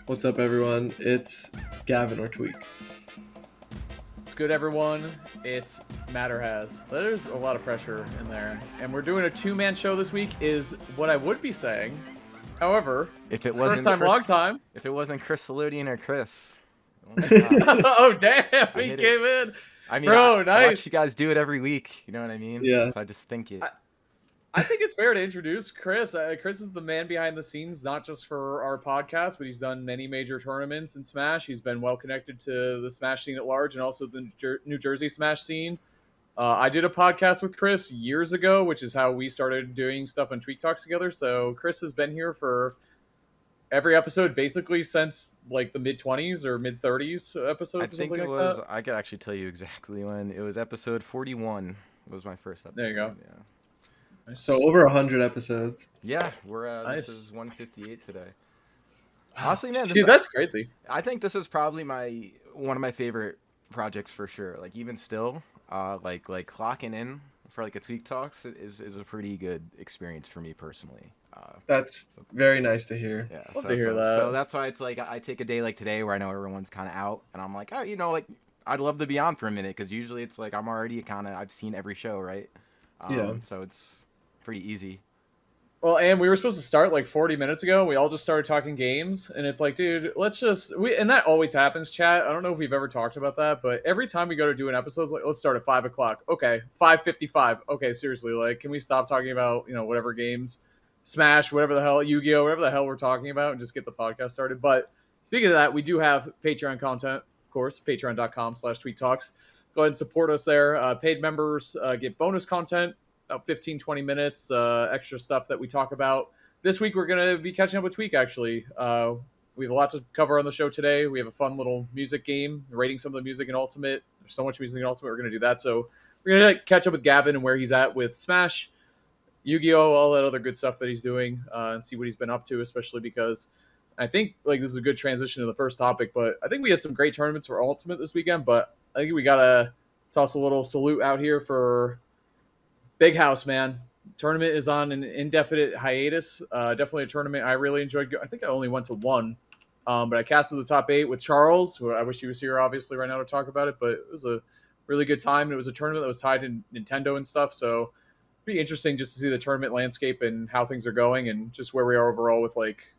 What's up, everyone? It's Gavin or Tweek. It's good, everyone. It's Matter Has. There's a lot of pressure in there. And we're doing a two-man show this week is what I would be saying. However, if it wasn't first time, Chris, long time. If it wasn't Chris Salodian or Chris. Oh, my God. Oh, damn. He came in. I mean, Bro, I nice. watch you guys do it every week. You know what I mean? Yeah. So I just think it. I think it's fair to introduce Chris. Chris is the man behind the scenes, not just for our podcast, but he's done many major tournaments in Smash. He's been well connected to the Smash scene at large and also the New Jersey Smash scene. I did a podcast with Chris years ago, which is how we started doing stuff on Tweek Talks together. So Chris has been here for every episode basically since like the mid-20s or mid-30s episodes. I think it was, I could actually tell you exactly when. It was episode 41 was my first episode. There you go. Yeah. So over 100 episodes. Yeah, we're nice. This is 158 today. Honestly, man, dude, that's crazy. I think this is probably one of my favorite projects for sure. Like even still, like clocking in for like a Tweek Talks is a pretty good experience for me personally. That's very nice to hear. Yeah, love to hear that. So that's why it's like I take a day like today where I know everyone's kind of out, and I'm like, oh, like I'd love to be on for a minute because usually it's like I'm already I've seen every show, right? Yeah. So it's pretty easy. Well, and we were supposed to start like 40 minutes ago. We all just started talking games, and it's like, dude, let's just and that always happens, chat. I don't know if we've ever talked about that, but every time we go to do an episode, it's like, let's start at 5 o'clock. Okay, 5:55. Okay, seriously, like, can we stop talking about whatever games, Smash, whatever the hell, Yu-Gi-Oh, whatever the hell we're talking about, and just get the podcast started? But speaking of that, we do have Patreon content, of course, patreon.com/tweektalks. Go ahead and support us there. Paid members get bonus content. About 15, 20 minutes, extra stuff that we talk about. This week, we're going to be catching up with Tweek, actually. We have a lot to cover on the show today. We have a fun little music game, rating some of the music in Ultimate. There's so much music in Ultimate, we're going to do that. So we're going to catch up with Gavin and where he's at with Smash, Yu-Gi-Oh!, all that other good stuff that he's doing, and see what he's been up to, especially because I think like this is a good transition to the first topic, but I think we had some great tournaments for Ultimate this weekend, but I think we got to toss a little salute out here for Big House, man. Tournament is on an indefinite hiatus. Definitely a tournament I really enjoyed. I think I only went to one, but I casted the top 8 with Charles, who I wish he was here, obviously, right now to talk about it, but it was a really good time. It was a tournament that was tied to Nintendo and stuff, so it'd be interesting just to see the tournament landscape and how things are going and just where we are overall with, like,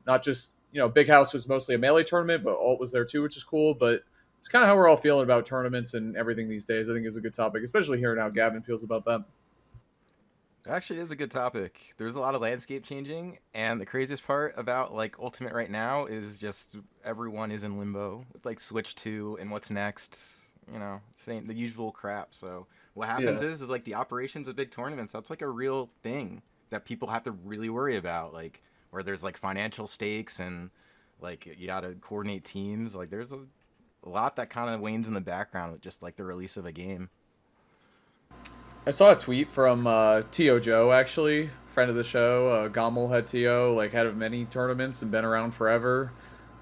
not just, Big House was mostly a Melee tournament, but Alt was there too, which is cool, but it's kind of how we're all feeling about tournaments and everything these days. I think is a good topic, especially hearing how Gavin feels about that. It actually is a good topic. There's a lot of landscape changing, and the craziest part about like Ultimate right now is just everyone is in limbo with like Switch 2 and what's next. Saying the usual crap. So what happens is like the operations of big tournaments. That's like a real thing that people have to really worry about. Like where there's like financial stakes and like you got to coordinate teams. Like there's a lot that kind of wanes in the background with just like the release of a game. I saw a tweet from T.O. Joe, actually, friend of the show. Gommel had T.O., like, had many tournaments and been around forever.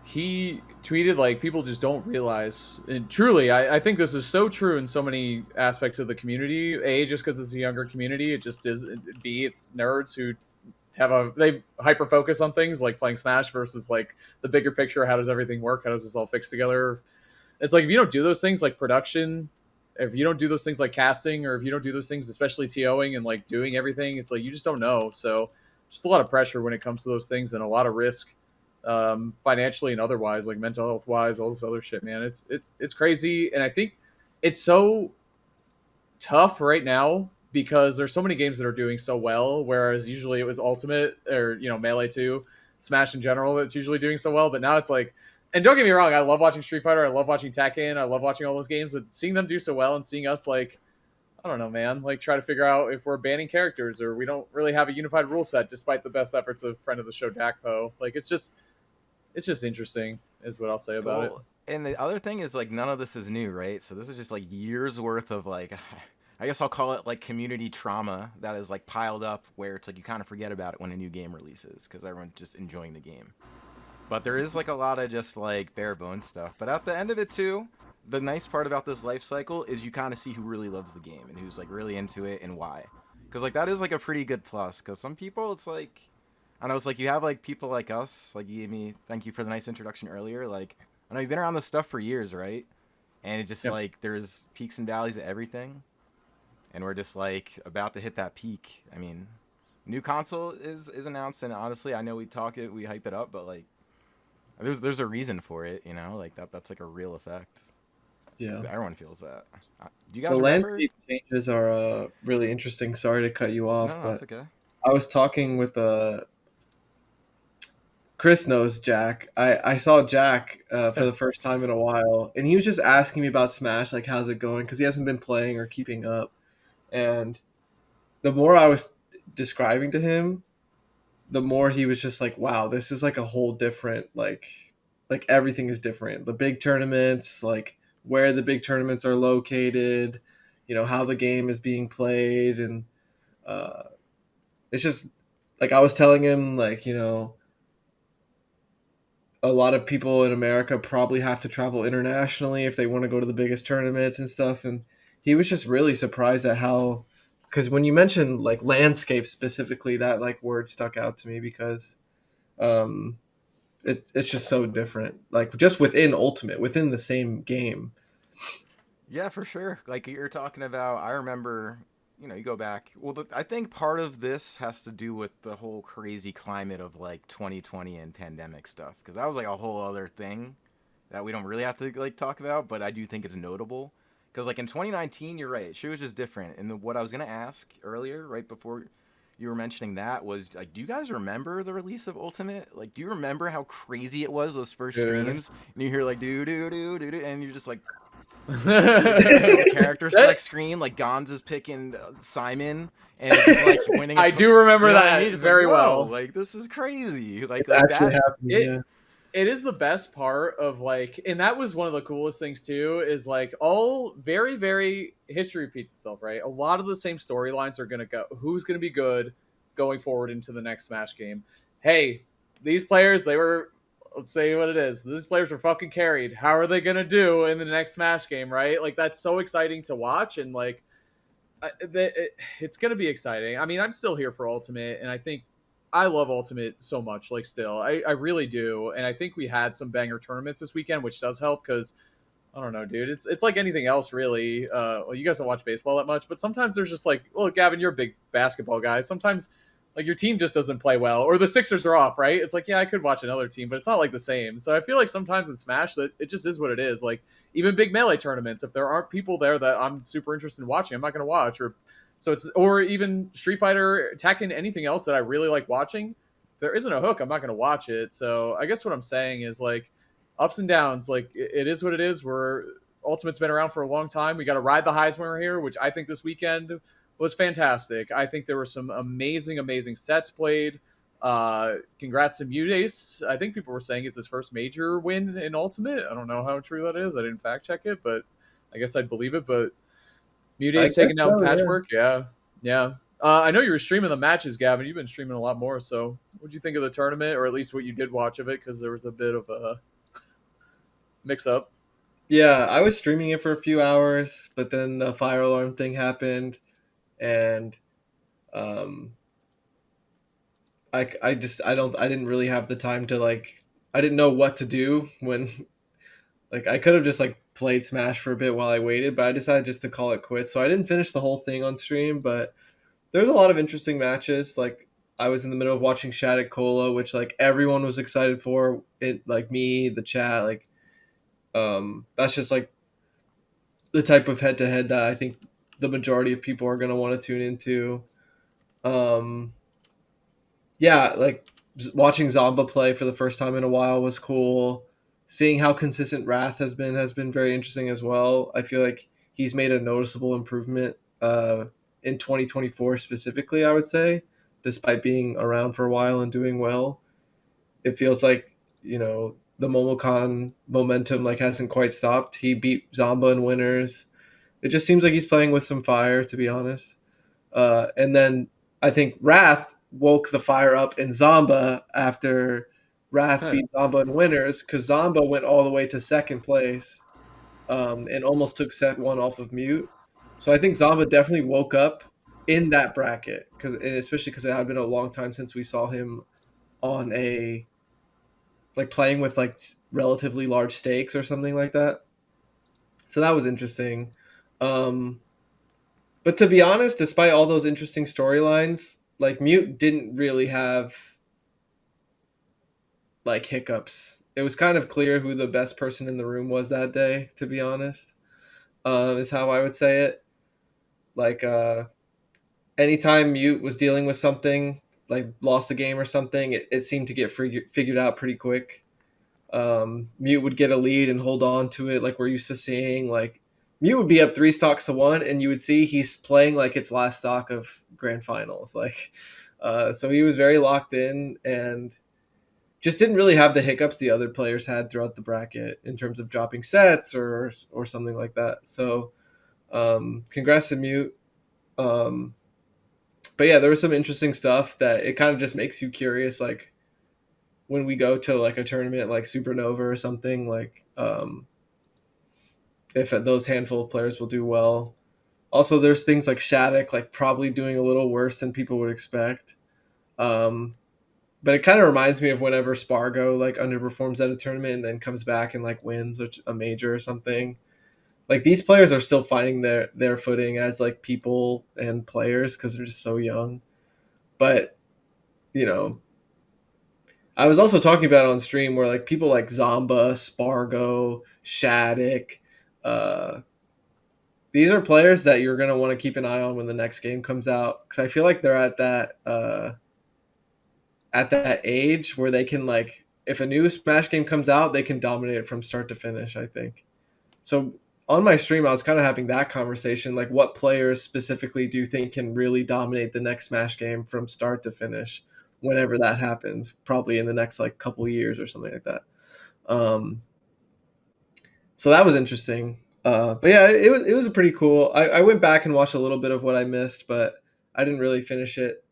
He tweeted, like, people just don't realize. And truly, I think this is so true in so many aspects of the community. A, just because it's a younger community. It just is. B, it's nerds who they hyper focus on things like playing Smash versus, like, the bigger picture. How does everything work? How does this all fix together? It's like, if you don't do those things like production, if you don't do those things like casting, or if you don't do those things, especially TOing and like doing everything, it's like you just don't know. So just a lot of pressure when it comes to those things and a lot of risk, financially and otherwise, like mental health wise, all this other shit, man. It's crazy. And I think it's so tough right now because there's so many games that are doing so well, whereas usually it was Ultimate or, Melee 2, Smash in general that's usually doing so well. But now it's like, and don't get me wrong, I love watching Street Fighter, I love watching Tekken, I love watching all those games, but seeing them do so well and seeing us, like, I don't know, man, like, try to figure out if we're banning characters or we don't really have a unified rule set despite the best efforts of friend of the show, Dakpo. Like, it's just interesting is what I'll say about it. And the other thing is, like, none of this is new, right? So this is just, like, years worth of, like, I guess I'll call it, like, community trauma that is, like, piled up where it's, like, you kind of forget about it when a new game releases because everyone's just enjoying the game. But there is, like, a lot of just, like, bare bones stuff. But at the end of it, too, the nice part about this life cycle is you kind of see who really loves the game and who's, like, really into it and why. Because, like, that is, like, a pretty good plus. Because some people, it's, like, I know it's like you have like people like us, like you gave me. Thank you for the nice introduction earlier. Like I know you've been around this stuff for years, right? And it's just Yep. like there's peaks and valleys of everything, and we're just like about to hit that peak. I mean, new console is announced, and honestly, I know we hype it up, but like there's a reason for it, you know, like that's like a real effect. Yeah. 'Cause everyone feels that. Do you The guys remember? landscape changes are really interesting. Sorry to cut you off, No, but that's okay. I was talking with Chris knows Jack. I saw Jack for the first time in a while, and he was just asking me about Smash, like how's it going, because he hasn't been playing or keeping up. And the more I was describing to him, the more he was just like, "Wow, this is like a whole different like everything is different. The big tournaments, like where the big tournaments are located, how the game is being played, and uh, it's just like I was telling him, like a lot of people in America probably have to travel internationally if they want to go to the biggest tournaments and stuff. And he was just really surprised at how, because when you mentioned like landscape specifically, that like word stuck out to me because um, it's just so different. Like just within Ultimate, within the same game. Yeah, for sure. Like you're talking about, I remember, you go back. Well, I think part of this has to do with the whole crazy climate of like 2020 and pandemic stuff, because that was like a whole other thing that we don't really have to like talk about, but I do think it's notable. Because like in 2019, you're right, she was just different. And what I was gonna ask earlier, right before you were mentioning that, was like, do you guys remember the release of Ultimate? Like, do you remember how crazy it was those first Dude. streams? And you hear like do do do do do, and you're just like, That- character select screen, like Gons is picking Simon, and it's just like winning. I do remember you know what that I mean? Just very like, whoa, well. like this is crazy. Like It's like actually that. happening. It Yeah. it is the best part of like, and that was one of the coolest things too, is like all very, very history repeats itself, right? A lot of the same storylines are gonna go. Who's gonna be good going forward into the next Smash game? Hey, these players, they were, let's say what it is. These players are fucking carried. How are they gonna do in the next Smash game, right? Like that's so exciting to watch, and like it's gonna be exciting. I mean, I'm still here for Ultimate, and I think I love Ultimate so much. Like, still, I really do, and I think we had some banger tournaments this weekend, which does help because I don't know, dude. It's like anything else, really. Well, you guys don't watch baseball that much, but sometimes there's just like, well, Gavin, you're a big basketball guy. Sometimes like your team just doesn't play well, or the Sixers are off, right? It's like, yeah, I could watch another team, but it's not like the same. So I feel like sometimes in Smash that it just is what it is. Like even big melee tournaments, if there aren't people there that I'm super interested in watching, I'm not going to watch. Or so it's, or even Street Fighter, Tekken, anything else that I really like watching. If there isn't a hook, I'm not going to watch it. So I guess what I'm saying is like ups and downs. Like it is what it is. We're Ultimate's been around for a long time. We got to ride the highs when we're here, which I think this weekend was fantastic. I think there were some amazing, amazing sets played. Congrats to MuteAce. I think people were saying it's his first major win in Ultimate. I don't know how true that is. I didn't fact check it, but I guess I'd believe it. But MuteAce taking down Patchwork. Yeah. Yeah. I know you were streaming the matches, Gavin. You've been streaming a lot more. So what do you think of the tournament, or at least what you did watch of it? Because there was a bit of a mix up. Yeah, I was streaming it for a few hours, but then the fire alarm thing happened, and um, I didn't really have the time to like, I didn't know what to do when like I could have just like played Smash for a bit while I waited, but I decided just to call it quits. So I didn't finish the whole thing on stream, but there's a lot of interesting matches. Like I was in the middle of watching Shattuck Cola, which like everyone was excited for. It like me, the chat, like that's just like the type of head to head that I think the majority of people are gonna want to tune into. Um, yeah, like watching Zomba play for the first time in a while was cool. Seeing how consistent Wrath has been very interesting as well. I feel like he's made a noticeable improvement in 2024 specifically. I would say, despite being around for a while and doing well, it feels like the Momocon momentum like hasn't quite stopped. He beat Zomba in winners. It just seems like he's playing with some fire, to be honest. And then I think Wrath woke the fire up in Zomba after Wrath beat Zomba in winners, because Zomba went all the way to second place and almost took set one off of Mute. So I think Zomba definitely woke up in that bracket, especially because it had been a long time since we saw him on a like playing with like relatively large stakes or something like that. So that was interesting. Um, but to be honest, despite all those interesting storylines, like Mute didn't really have like hiccups. It was kind of clear who the best person in the room was that day, to be honest, is how I would say it. Like, anytime Mute was dealing with something, like lost a game or something, it seemed to get figured out pretty quick. Mute would get a lead and hold on to it, like we're used to seeing. Like, Mute would be up 3 stocks to 1, and you would see he's playing like it's last stock of grand finals. Like, so he was very locked in and just didn't really have the hiccups the other players had throughout the bracket in terms of dropping sets or something like that. So, congrats to Mute. But yeah, there was some interesting stuff that it kind of just makes you curious, like when we go to like a tournament like Supernova or something, like if those handful of players will do well. Also, there's things like Shattuck like probably doing a little worse than people would expect. But it kind of reminds me of whenever Spargo like underperforms at a tournament and then comes back and like wins a major or something. Like these players are still finding their footing as like people and players because they're just so young. But you know, I was also talking about it on stream where like people like Zomba, Spargo, Shattuck, uh, these are players that you're gonna want to keep an eye on when the next game comes out because I feel like they're at that age where they can like if a new Smash game comes out, they can dominate it from start to finish. I think so. On my stream, I was kind of having that conversation, like what players specifically do you think can really dominate the next Smash game from start to finish whenever that happens, probably in the next like couple years or something like that. So that was interesting. But yeah, it was a pretty cool. I went back and watched a little bit of what I missed, but I didn't really finish it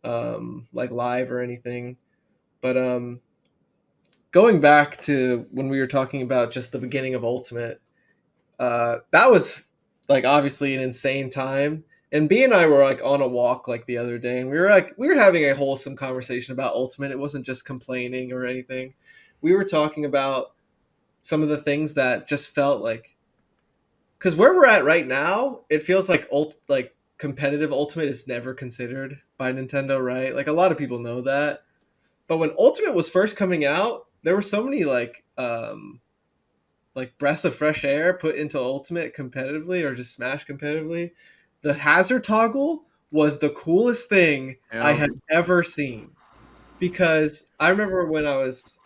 like live or anything. But going back to when we were talking about just the beginning of Ultimate, that was like obviously an insane time. And B and I were like on a walk like the other day, and we were having a wholesome conversation about Ultimate. It wasn't just complaining or anything. We were talking about some of the things that just felt like because where we're at right now, it feels like like competitive Ultimate is never considered by Nintendo, right? Like a lot of people know that. But when Ultimate was first coming out, there were so many like breaths of fresh air put into Ultimate competitively or just Smash competitively. The hazard toggle was the coolest thing I had ever seen because I remember when I was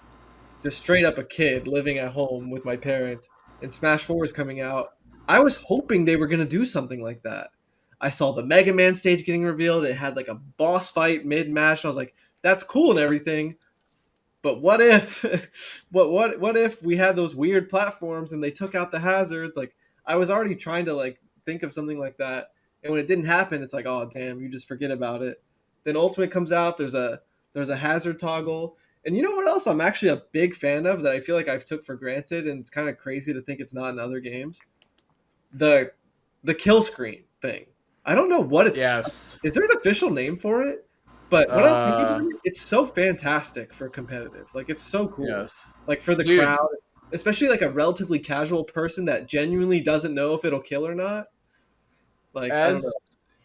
just straight up a kid living at home with my parents and Smash 4 was coming out, I was hoping they were going to do something like that. I saw the Mega Man stage getting revealed. It had like a boss fight mid-match. I was like, that's cool and everything. But what if what if we had those weird platforms and they took out the hazards? Like I was already trying to like think of something like that. And when it didn't happen, it's like, oh damn, you just forget about it. Then Ultimate comes out, there's a hazard toggle. And you know what else I'm actually a big fan of that I feel like I've took for granted and it's kind of crazy to think it's not in other games? The kill screen thing. I don't know what it's Yes. Is there an official name for it? But what else thinking about it, it's so fantastic for competitive. Like it's so cool. Yes. Like for the Dude. crowd, especially like a relatively casual person that genuinely doesn't know if it'll kill or not. Like I don't know.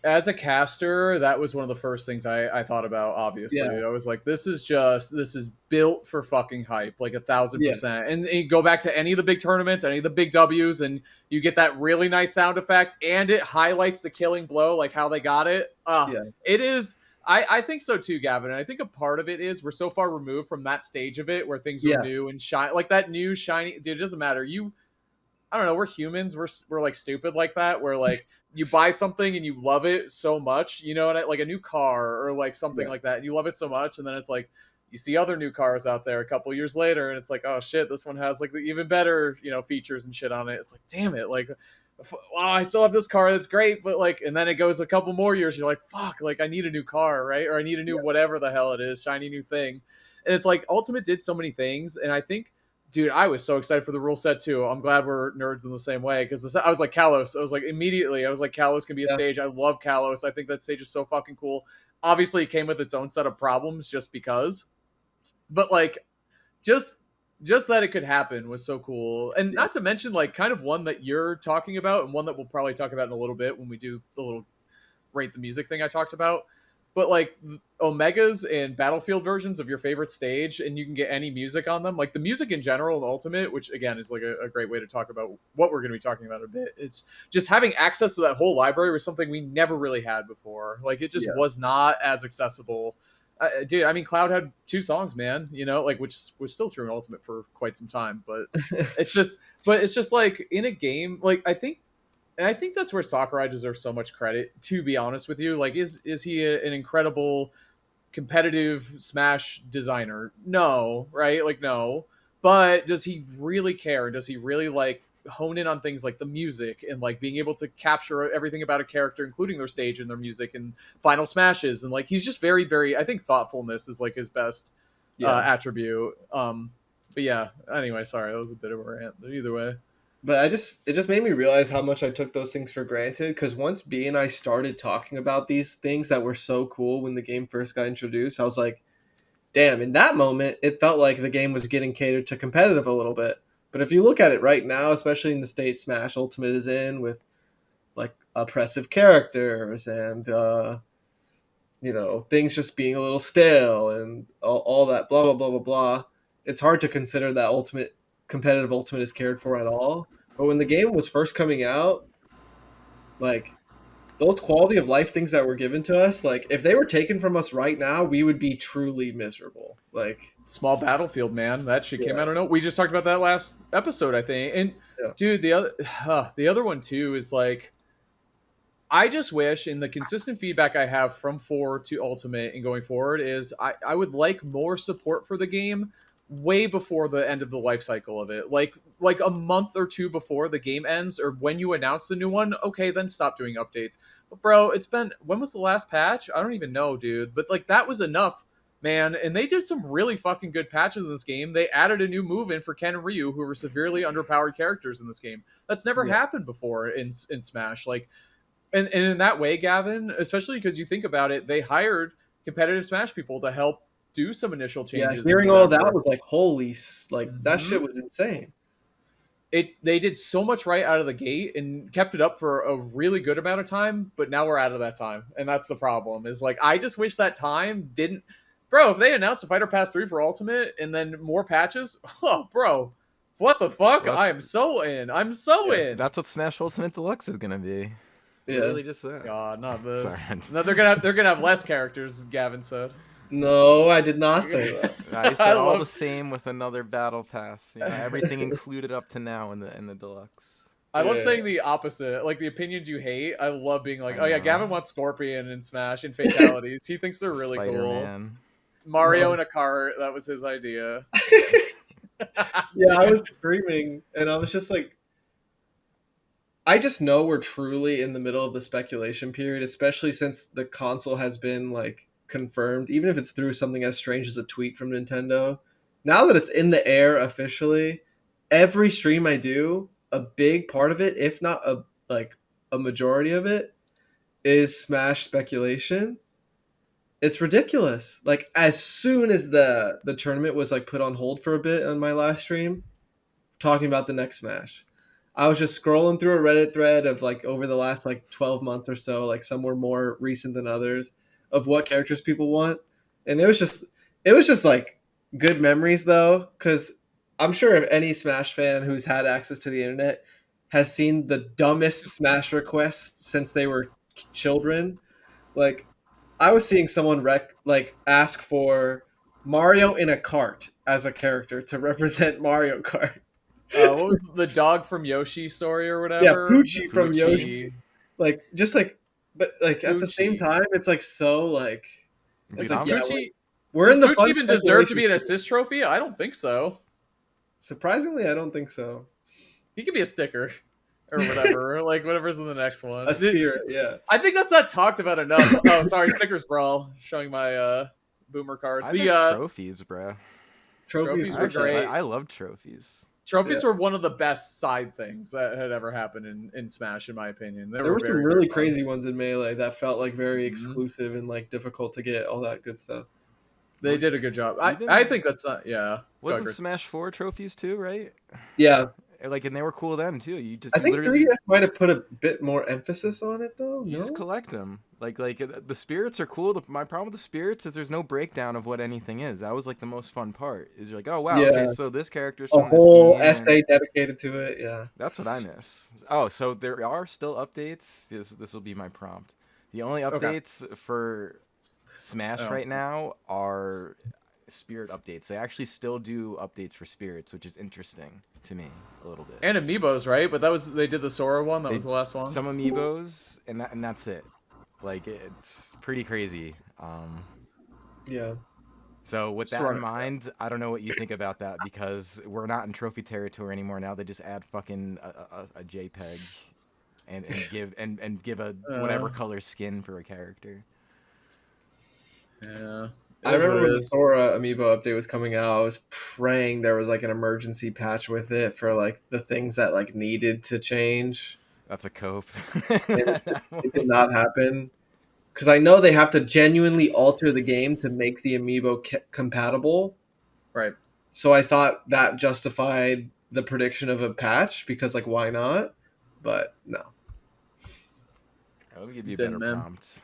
As a caster, that was one of the first things I thought about, obviously. Yeah. I was like, this is built for fucking hype, like 1,000%. Yes. And you go back to any of the big tournaments, any of the big W's, and you get that really nice sound effect, and it highlights the killing blow, like how they got it. Yeah. It is. I think so too, Gavin. And I think a part of it is we're so far removed from that stage of it where things are Yes. new and shiny, like that new shiny. Dude, it doesn't matter. I don't know. We're humans. We're like stupid like that. Where like you buy something and you love it so much, you know, like a new car or like something like that. And you love it so much, and then it's like you see other new cars out there a couple years later, and it's like, oh shit, this one has like the even better, you know, features and shit on it. It's like, damn it, like, wow, I still have this car that's great, but like, and then it goes a couple more years, you're like, fuck, like I need a new car, right? Or I need a new whatever the hell it is, shiny new thing. And it's like Ultimate did so many things, and I think dude, I was so excited for the rule set too. I'm glad we're nerds in the same way because I was like Kalos. I was like immediately. I was like Kalos can be a stage. I love Kalos. I think that stage is so fucking cool. Obviously, it came with its own set of problems just because. But like, just that it could happen was so cool, and Yeah. not to mention like kind of one that you're talking about, and one that we'll probably talk about in a little bit when we do the little rate the music thing I talked about. But like Omegas and Battlefield versions of your favorite stage, and you can get any music on them. Like the music in general in Ultimate, which again is like a great way to talk about what we're going to be talking about in a bit. It's just having access to that whole library was something we never really had before. Like it just was not as accessible. Dude, I mean, Cloud had 2 songs, man. You know, like which was still true in Ultimate for quite some time. But it's just like in a game, like I think that's where Sakurai deserves so much credit, to be honest with you. Like, is he an incredible competitive Smash designer? No, right? Like, no. But does he really care? Does he really like hone in on things like the music and like being able to capture everything about a character, including their stage and their music and final smashes? And like, he's just very, very. I think thoughtfulness is like his best attribute. But yeah. Anyway, sorry, that was a bit of a rant. But either way. But it just made me realize how much I took those things for granted, because once B and I started talking about these things that were so cool when the game first got introduced, I was like, damn, in that moment, it felt like the game was getting catered to competitive a little bit. But if you look at it right now, especially in the state Smash Ultimate is in, with like oppressive characters and, things just being a little stale and all that blah, blah, blah, blah, blah, it's hard to consider that competitive Ultimate is cared for at all. But when the game was first coming out, like those quality of life things that were given to us, like if they were taken from us right now, we would be truly miserable. Like Small Battlefield, man, that shit came out. I don't know. We just talked about that last episode, I think. And dude, the other one too is like, I just wish, in the consistent feedback I have from 4 to Ultimate and going forward, is I would like more support for the game way before the end of the life cycle of it. Like a month or 2 before the game ends, or when you announce the new one, okay, then stop doing updates. But bro, when was the last patch? I don't even know, dude. But like that was enough, man. And they did some really fucking good patches in this game. They added a new move in for Ken and Ryu, who were severely underpowered characters in this game. That's never happened before in Smash. Like, and in that way, Gavin, especially because you think about it, they hired competitive Smash people to help do some initial changes. Yeah, hearing all that was like, holy, like that shit was insane. They did so much right out of the gate and kept it up for a really good amount of time, but now we're out of that time, and that's the problem. Is like, I just wish that time didn't. Bro, if they announced a Fighter Pass 3 for Ultimate and then more patches, oh, bro, what the fuck? Well, I am so in. I'm so in. That's what Smash Ultimate Deluxe is gonna be. Yeah. Really, just that. God, not this. Sorry. No, they're gonna have less characters. Gavin said. No, I did not say that. I said all the same with another battle pass. You know, everything included up to now in the deluxe. I love saying the opposite, like the opinions you hate. I love being like, oh yeah, Gavin wants Scorpion and Smash and fatalities. He thinks they're really Spider-Man. Cool. Mario in a cart, that was his idea. Yeah, I was screaming, and I was just like, I just know we're truly in the middle of the speculation period, especially since the console has been like confirmed, even if it's through something as strange as a tweet from Nintendo. Now that it's in the air officially, every stream I do, a big part of it, if not a majority of it, is Smash speculation. It's ridiculous. Like as soon as the tournament was like put on hold for a bit on my last stream, talking about the next Smash, I was just scrolling through a Reddit thread of like over the last like 12 months or so, like some were more recent than others, of what characters people want. And it was just like good memories though, because I'm sure if any Smash fan who's had access to the internet has seen the dumbest Smash requests since they were children. Like I was seeing someone ask for Mario in a cart as a character to represent Mario Kart. What was the dog from Yoshi story or whatever? Yeah, Poochie from Yoshi. But at the same time, it's like so like. It's like, we're in the. Does Poochie even deserve to be an assist trophy? I don't think so. Surprisingly, I don't think so. He could be a sticker. Or whatever, like whatever's in the next one. A spirit, yeah. I think that's not talked about enough. Oh, sorry, Stickers Brawl, showing my boomer card. I miss trophies, bro. Trophies were great. I love trophies. Trophies were one of the best side things that had ever happened in Smash, in my opinion. There were some really crazy ones in Melee that felt like very exclusive and like difficult to get, all that good stuff. They did a good job. I think that's not. Yeah. Wasn't Smash 4 trophies too, right? Yeah, Like, and they were cool then too. You I think literally 3DS might have put a bit more emphasis on it though. you just No, collect them. The spirits are cool. My problem with the spirits is there's no breakdown of what anything is. That was like the most fun part. Is you're like, oh wow, okay, yeah, so this character's a from this whole game, and essay dedicated to it. Yeah, that's what I miss. Oh, so there are still updates. This will be my prompt. The only Okay. updates for Smash Oh. right now are spirit updates. They actually still do updates for spirits, which is interesting to me a little bit. And amiibos, right? But they did the Sora one. That was the last one. Some amiibos, and that's it. Like, it's pretty crazy. yeah. So with Just that run in it. mind, I don't know what you think about that, because we're not in trophy territory anymore. Now they just add fucking a JPEG and give a whatever color skin for a character. Yeah. I remember when the Sora amiibo update was coming out, I was praying there was like an emergency patch with it for like the things that like needed to change. That's a cope. It did not happen because I know they have to genuinely alter the game to make the amiibo compatible. Right. So I thought that justified the prediction of a patch because like why not? But no. Let me give you a Didn't, better man. prompt.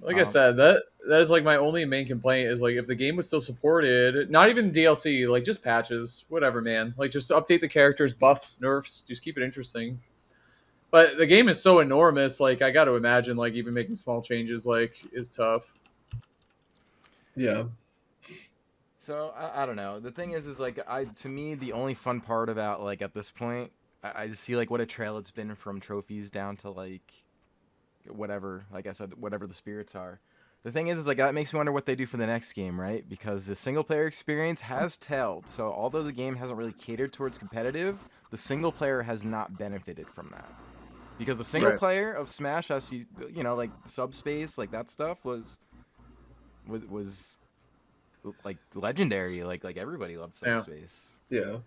Like I said, that is like my only main complaint is like if the game was still supported, not even DLC, like just patches, whatever, man. Like just update the characters, buffs, nerfs, just keep it interesting. But the game is so enormous, like I got to imagine like even making small changes like is tough. Yeah. So I don't know. The thing is like to me the only fun part about like at this point, I just see like what a trail it's been from trophies down to like whatever, like I said, whatever the spirits are. The thing is like that makes me wonder what they do for the next game, right? Because the single player experience has tailed. So although the game hasn't really catered towards competitive, the single player has not benefited from that. Because the single player of Smash, as you know, like Subspace, like that stuff was like legendary. Like everybody loved Subspace. Yeah.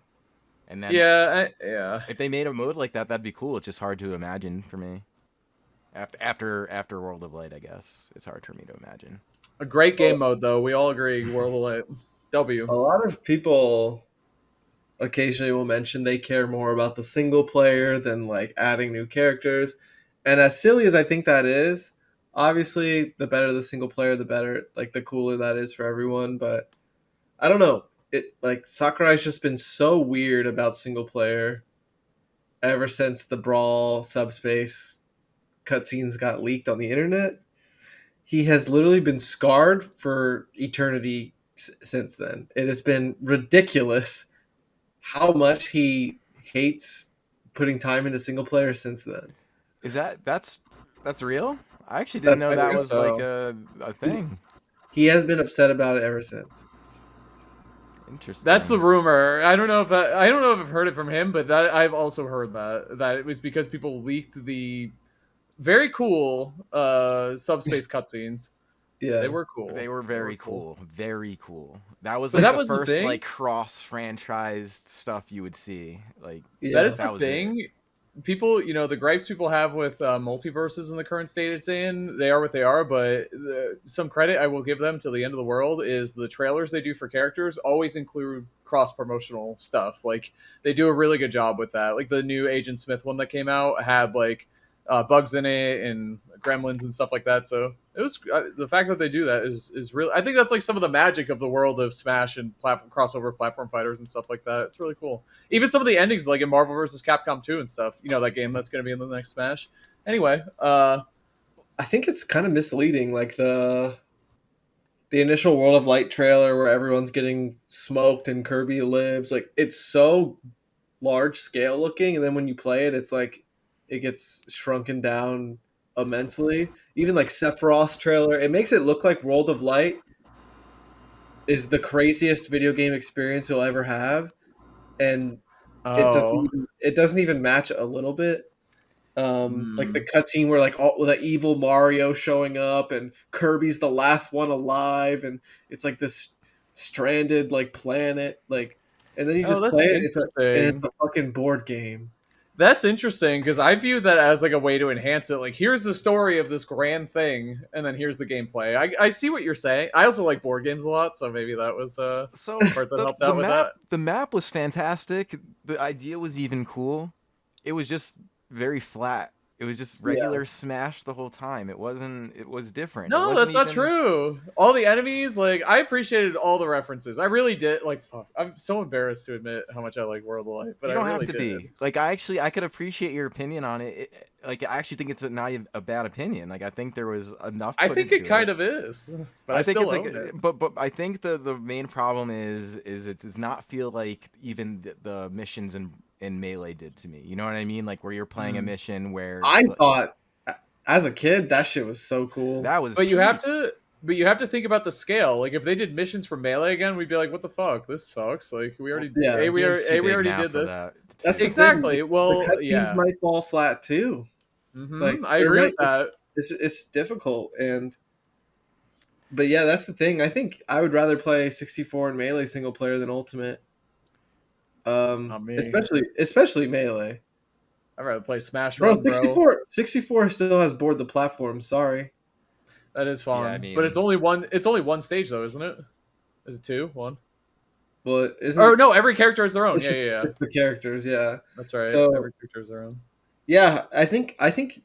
And then if they made a mode like that, that'd be cool. It's just hard to imagine for me. After World of Light, I guess it's hard for me to imagine. A great game mode, though. We all agree. World of Light. W. A lot of people occasionally will mention they care more about the single player than like adding new characters. And as silly as I think that is, obviously the better the single player, the better, like the cooler that is for everyone. But I don't know. It like Sakurai's just been so weird about single player ever since the Brawl Subspace cutscenes got leaked on the internet. He has literally been scarred for eternity since then. It has been ridiculous how much he hates putting time into single player since then. Is that's real? I actually didn't know that was like a thing. He has been upset about it ever since. Interesting. That's the rumor. I don't know if I've heard it from him, but that I've also heard that it was because people leaked the very cool Subspace cutscenes. Yeah, they were cool. They were very cool. Very cool. That was But like that the was the first thing? like cross-franchised stuff you would see. Like that is the was thing. People, you know, the gripes people have with multiverses in the current state it's in, they are what they are. But some credit I will give them till the end of the world is the trailers they do for characters always include cross-promotional stuff. Like they do a really good job with that. Like the new Agent Smith one that came out had like bugs in it and gremlins and stuff like that. So it was the fact that they do that is really. I think that's like some of the magic of the world of Smash and crossover platform fighters and stuff like that. It's really cool. Even some of the endings, like in Marvel vs. Capcom 2 and stuff. You know that game that's going to be in the next Smash. Anyway, I think it's kind of misleading. Like the initial World of Light trailer where everyone's getting smoked and Kirby lives. Like it's so large scale looking, and then when you play it, it's like it gets shrunken down immensely. Even like Sephiroth's trailer, it makes it look like World of Light is the craziest video game experience you'll ever have, and it doesn't even match a little bit. Like the cutscene where like all the evil Mario showing up and Kirby's the last one alive, and it's like this stranded like planet, like, and then you just play it. It's a fucking board game. That's interesting because I view that as like a way to enhance it. Like, here's the story of this grand thing, and then here's the gameplay. I see what you're saying. I also like board games a lot, so maybe that was So part that the helped the out with map that. the map was fantastic. The idea was even cool. It was just very flat. It was just Yeah. regular Smash the whole time. It wasn't. It was different. It No, wasn't that's not even. true. All the enemies, like I appreciated all the references. I really did. Like, fuck, I'm so embarrassed to admit how much I like World of Light, but You I don't have really to did. be. Like I could appreciate your opinion on it. Like I actually think it's not even a bad opinion. Like I think there was enough I put think it into kind it. of is, but I I think still it's like, own it. but I think the main problem is it does not feel like even the missions in Melee did to me. You know what I mean? Like where you're playing a Mm. mission where I it's like, thought as a kid that shit was so cool. that was But you have peak. to, but you have to think about the scale. Like if they did missions for Melee again, we'd be like, what the fuck? This sucks. Like we already, Yeah, The game's too we big already now did for this. that. That's the Too. thing. Exactly. The Well, cutscenes yeah. might fall flat too. Like I there agree might with that. it's difficult but yeah, that's the thing. I think I would rather play 64 and Melee single player than Ultimate. Not me. Especially Melee. I'd rather play Smash Bro, Run, bro. 64 still has board the platform. Sorry. That is Yeah, I fun, but mean, it's only one. It's only one stage though, isn't it? Is it two? One? Well, it Or isn't no, every character has their own. it's Yeah, just yeah, yeah. it's the characters, yeah. That's right. So Every character has their own. yeah, I think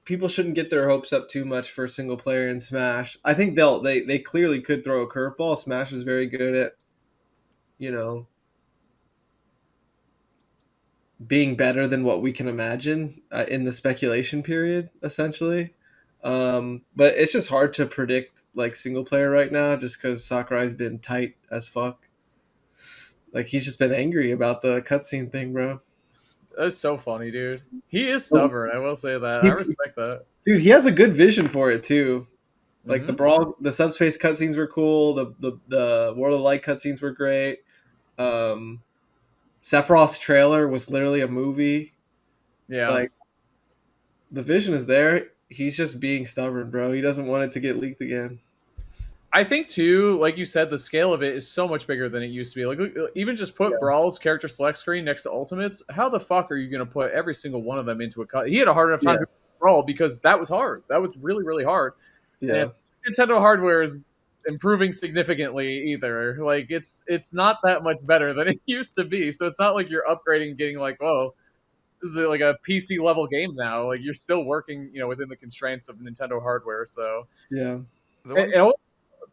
people shouldn't get their hopes up too much for single player in Smash. I think they clearly could throw a curveball. Smash is very good at, you know, being better than what we can imagine in the speculation period, essentially. But it's just hard to predict like single player right now, just because Sakurai's been tight as fuck. Like he's just been angry about the cutscene thing, bro. That's so funny, dude. He is stubborn. I will say that. I He, respect that. dude, he has a good vision for it too. Like Hmm. the subspace cutscenes were cool. The World of Light cutscenes were great. Um, Sephiroth's trailer was literally a movie. Yeah. Like the vision is there. He's just being stubborn, bro. He doesn't want it to get leaked again. I think too, like you said, the scale of it is so much bigger than it used to be. Like even just put Yeah. Brawl's character select screen next to Ultimates. How the fuck are you going to put every single one of them into a cut? He had a hard enough time Yeah. to Brawl because that was hard. That was really really hard. Yeah. And Nintendo hardware is improving significantly either. Like it's not that much better than it used to be. So it's not like you're upgrading, and getting like, oh, this is like a PC level game now. Like you're still working, within the constraints of Nintendo hardware. So Yeah. the it, one it always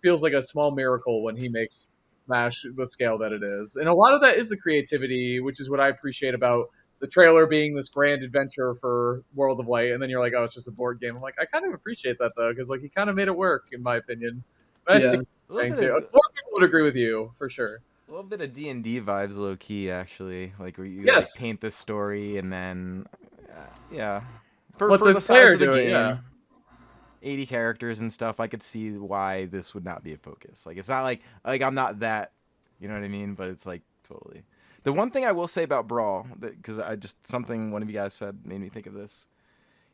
feels like a small miracle when he makes Smash the scale that it is, and a lot of that is the creativity, which is what I appreciate about the trailer being this grand adventure for World of Light, and then you're like, oh, it's just a board game. I'm like, I kind of appreciate that though, because like he kind of made it work, in my opinion. But I see Yeah. what a you're little saying bit too. of More people would agree with you for sure. a little bit of D&D vibes, low key, actually. Like where you like Yes, paint this story and then, yeah, let for the the size player of the do it. game, Yeah, 80 characters and stuff, I could see why this would not be a focus. Like it's not like I'm not that, you know what I mean? But it's like totally. The one thing I will say about Brawl, because I just something one of you guys said made me think of this,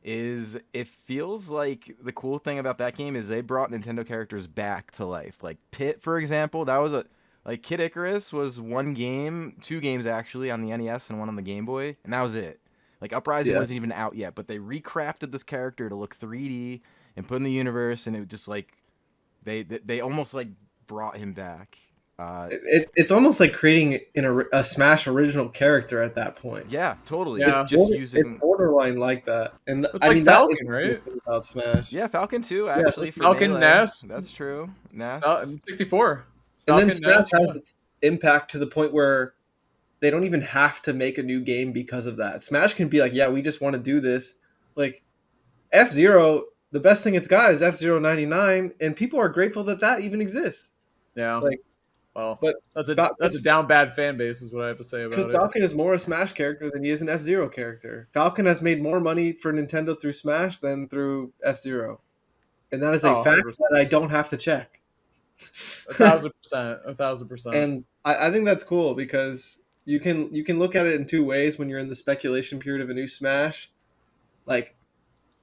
is it feels like the cool thing about that game is they brought Nintendo characters back to life. Like Pit, for example, that was like Kid Icarus was one game, two games actually on the NES and one on the Game Boy, and that was it. Like Uprising Yeah. wasn't even out yet, but they recrafted this character to look 3D and put in the universe, and it was just like they almost like brought him back. It's almost like creating a Smash original character at that point. Yeah, totally. Yeah. It's just It's using borderline like that, and it's I like mean that is Falcon, the right? cool thing about Smash. yeah Falcon too Yeah, actually for Falcon, Melee. Ness, That's true. Ness. 64. And then Falcon, Smash Ness, has its impact to the point where they don't even have to make a new game because of that. Smash can be like, yeah, we just want to do this. Like F-Zero, the best thing it's got is F-Zero 99, and people are grateful that even exists. yeah. Like, Well, but that's a Fal- that's a down bad fan base, is what I have to say because about it. Falcon is more a Smash character than he is an F-Zero character. Falcon has made more money for Nintendo through Smash than through F-Zero. And that is a Oh, fact 100%. that I don't have to check. 1,000%, 1,000%. And I think that's cool because you can look at it in two ways when you're in the speculation period of a new Smash. Like,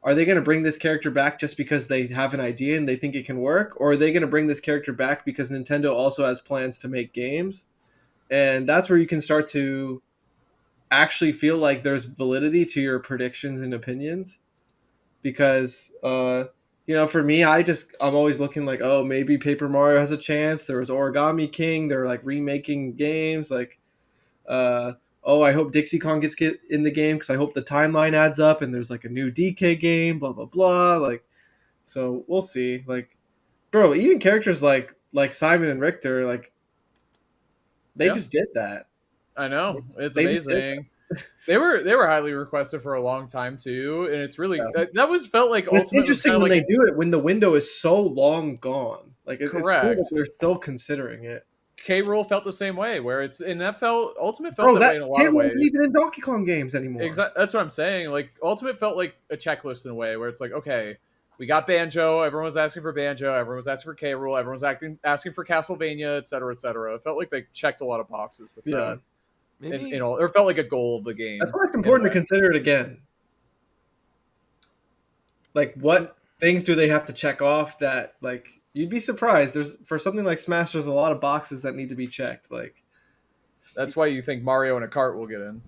are they going to bring this character back just because they have an idea and they think it can work? Or are they going to bring this character back because Nintendo also has plans to make games? And that's where you can start to actually feel like there's validity to your predictions and opinions, because for me, I'm always looking like, oh, maybe Paper Mario has a chance. There was Origami King. They're like remaking games. Like, oh, I hope Dixie Kong get in the game because I hope the timeline adds up and there's like a new DK game. Blah blah blah. Like, so we'll see. Like, bro, even characters like Simon and Richter, like they Yeah, just did that. I know. It's They just did that. amazing. They were highly requested for a long time too, and it's really Yeah. that was felt like But it's Ultimate was kind interesting of when like they do it when the window is so long gone. Like it's cool that correct. they're still considering it. K Rule felt the same way, where it's and that felt Ultimate felt Bro, that way that in a lot K of Rool isn't ways. even in Donkey Kong games anymore. That's what I'm saying. Like Ultimate felt like a checklist in a way, where it's like, okay, we got Banjo. Everyone was asking for Banjo. Everyone was asking for K Rule. Everyone was asking for Castlevania, et cetera, et cetera. It felt like they checked a lot of boxes with Yeah. that. Maybe In all, or felt like a goal of the game. That's why it's in a important to way. consider it again. Like, what things do they have to check off that, like, you'd be surprised. There's for something like Smash, there's a lot of boxes that need to be checked. Like, That's why you think Mario in a cart will get in.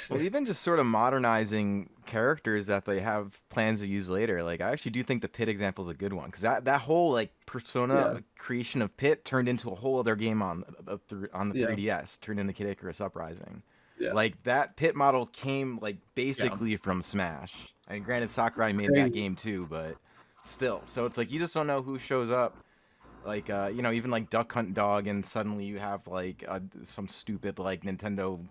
well, even just sort of modernizing characters that they have plans to use later. Like I actually do think the Pit example is a good one because that whole like persona Yeah. creation of Pit turned into a whole other game on the Yeah. 3DS. Turned into Kid Icarus Uprising. Yeah. Like that Pit model came like basically from Smash. I mean, granted, Sakurai made that Crazy. game too, but still. So it's like you just don't know who shows up. Like even like Duck Hunt Dog, and suddenly you have like some stupid like Nintendo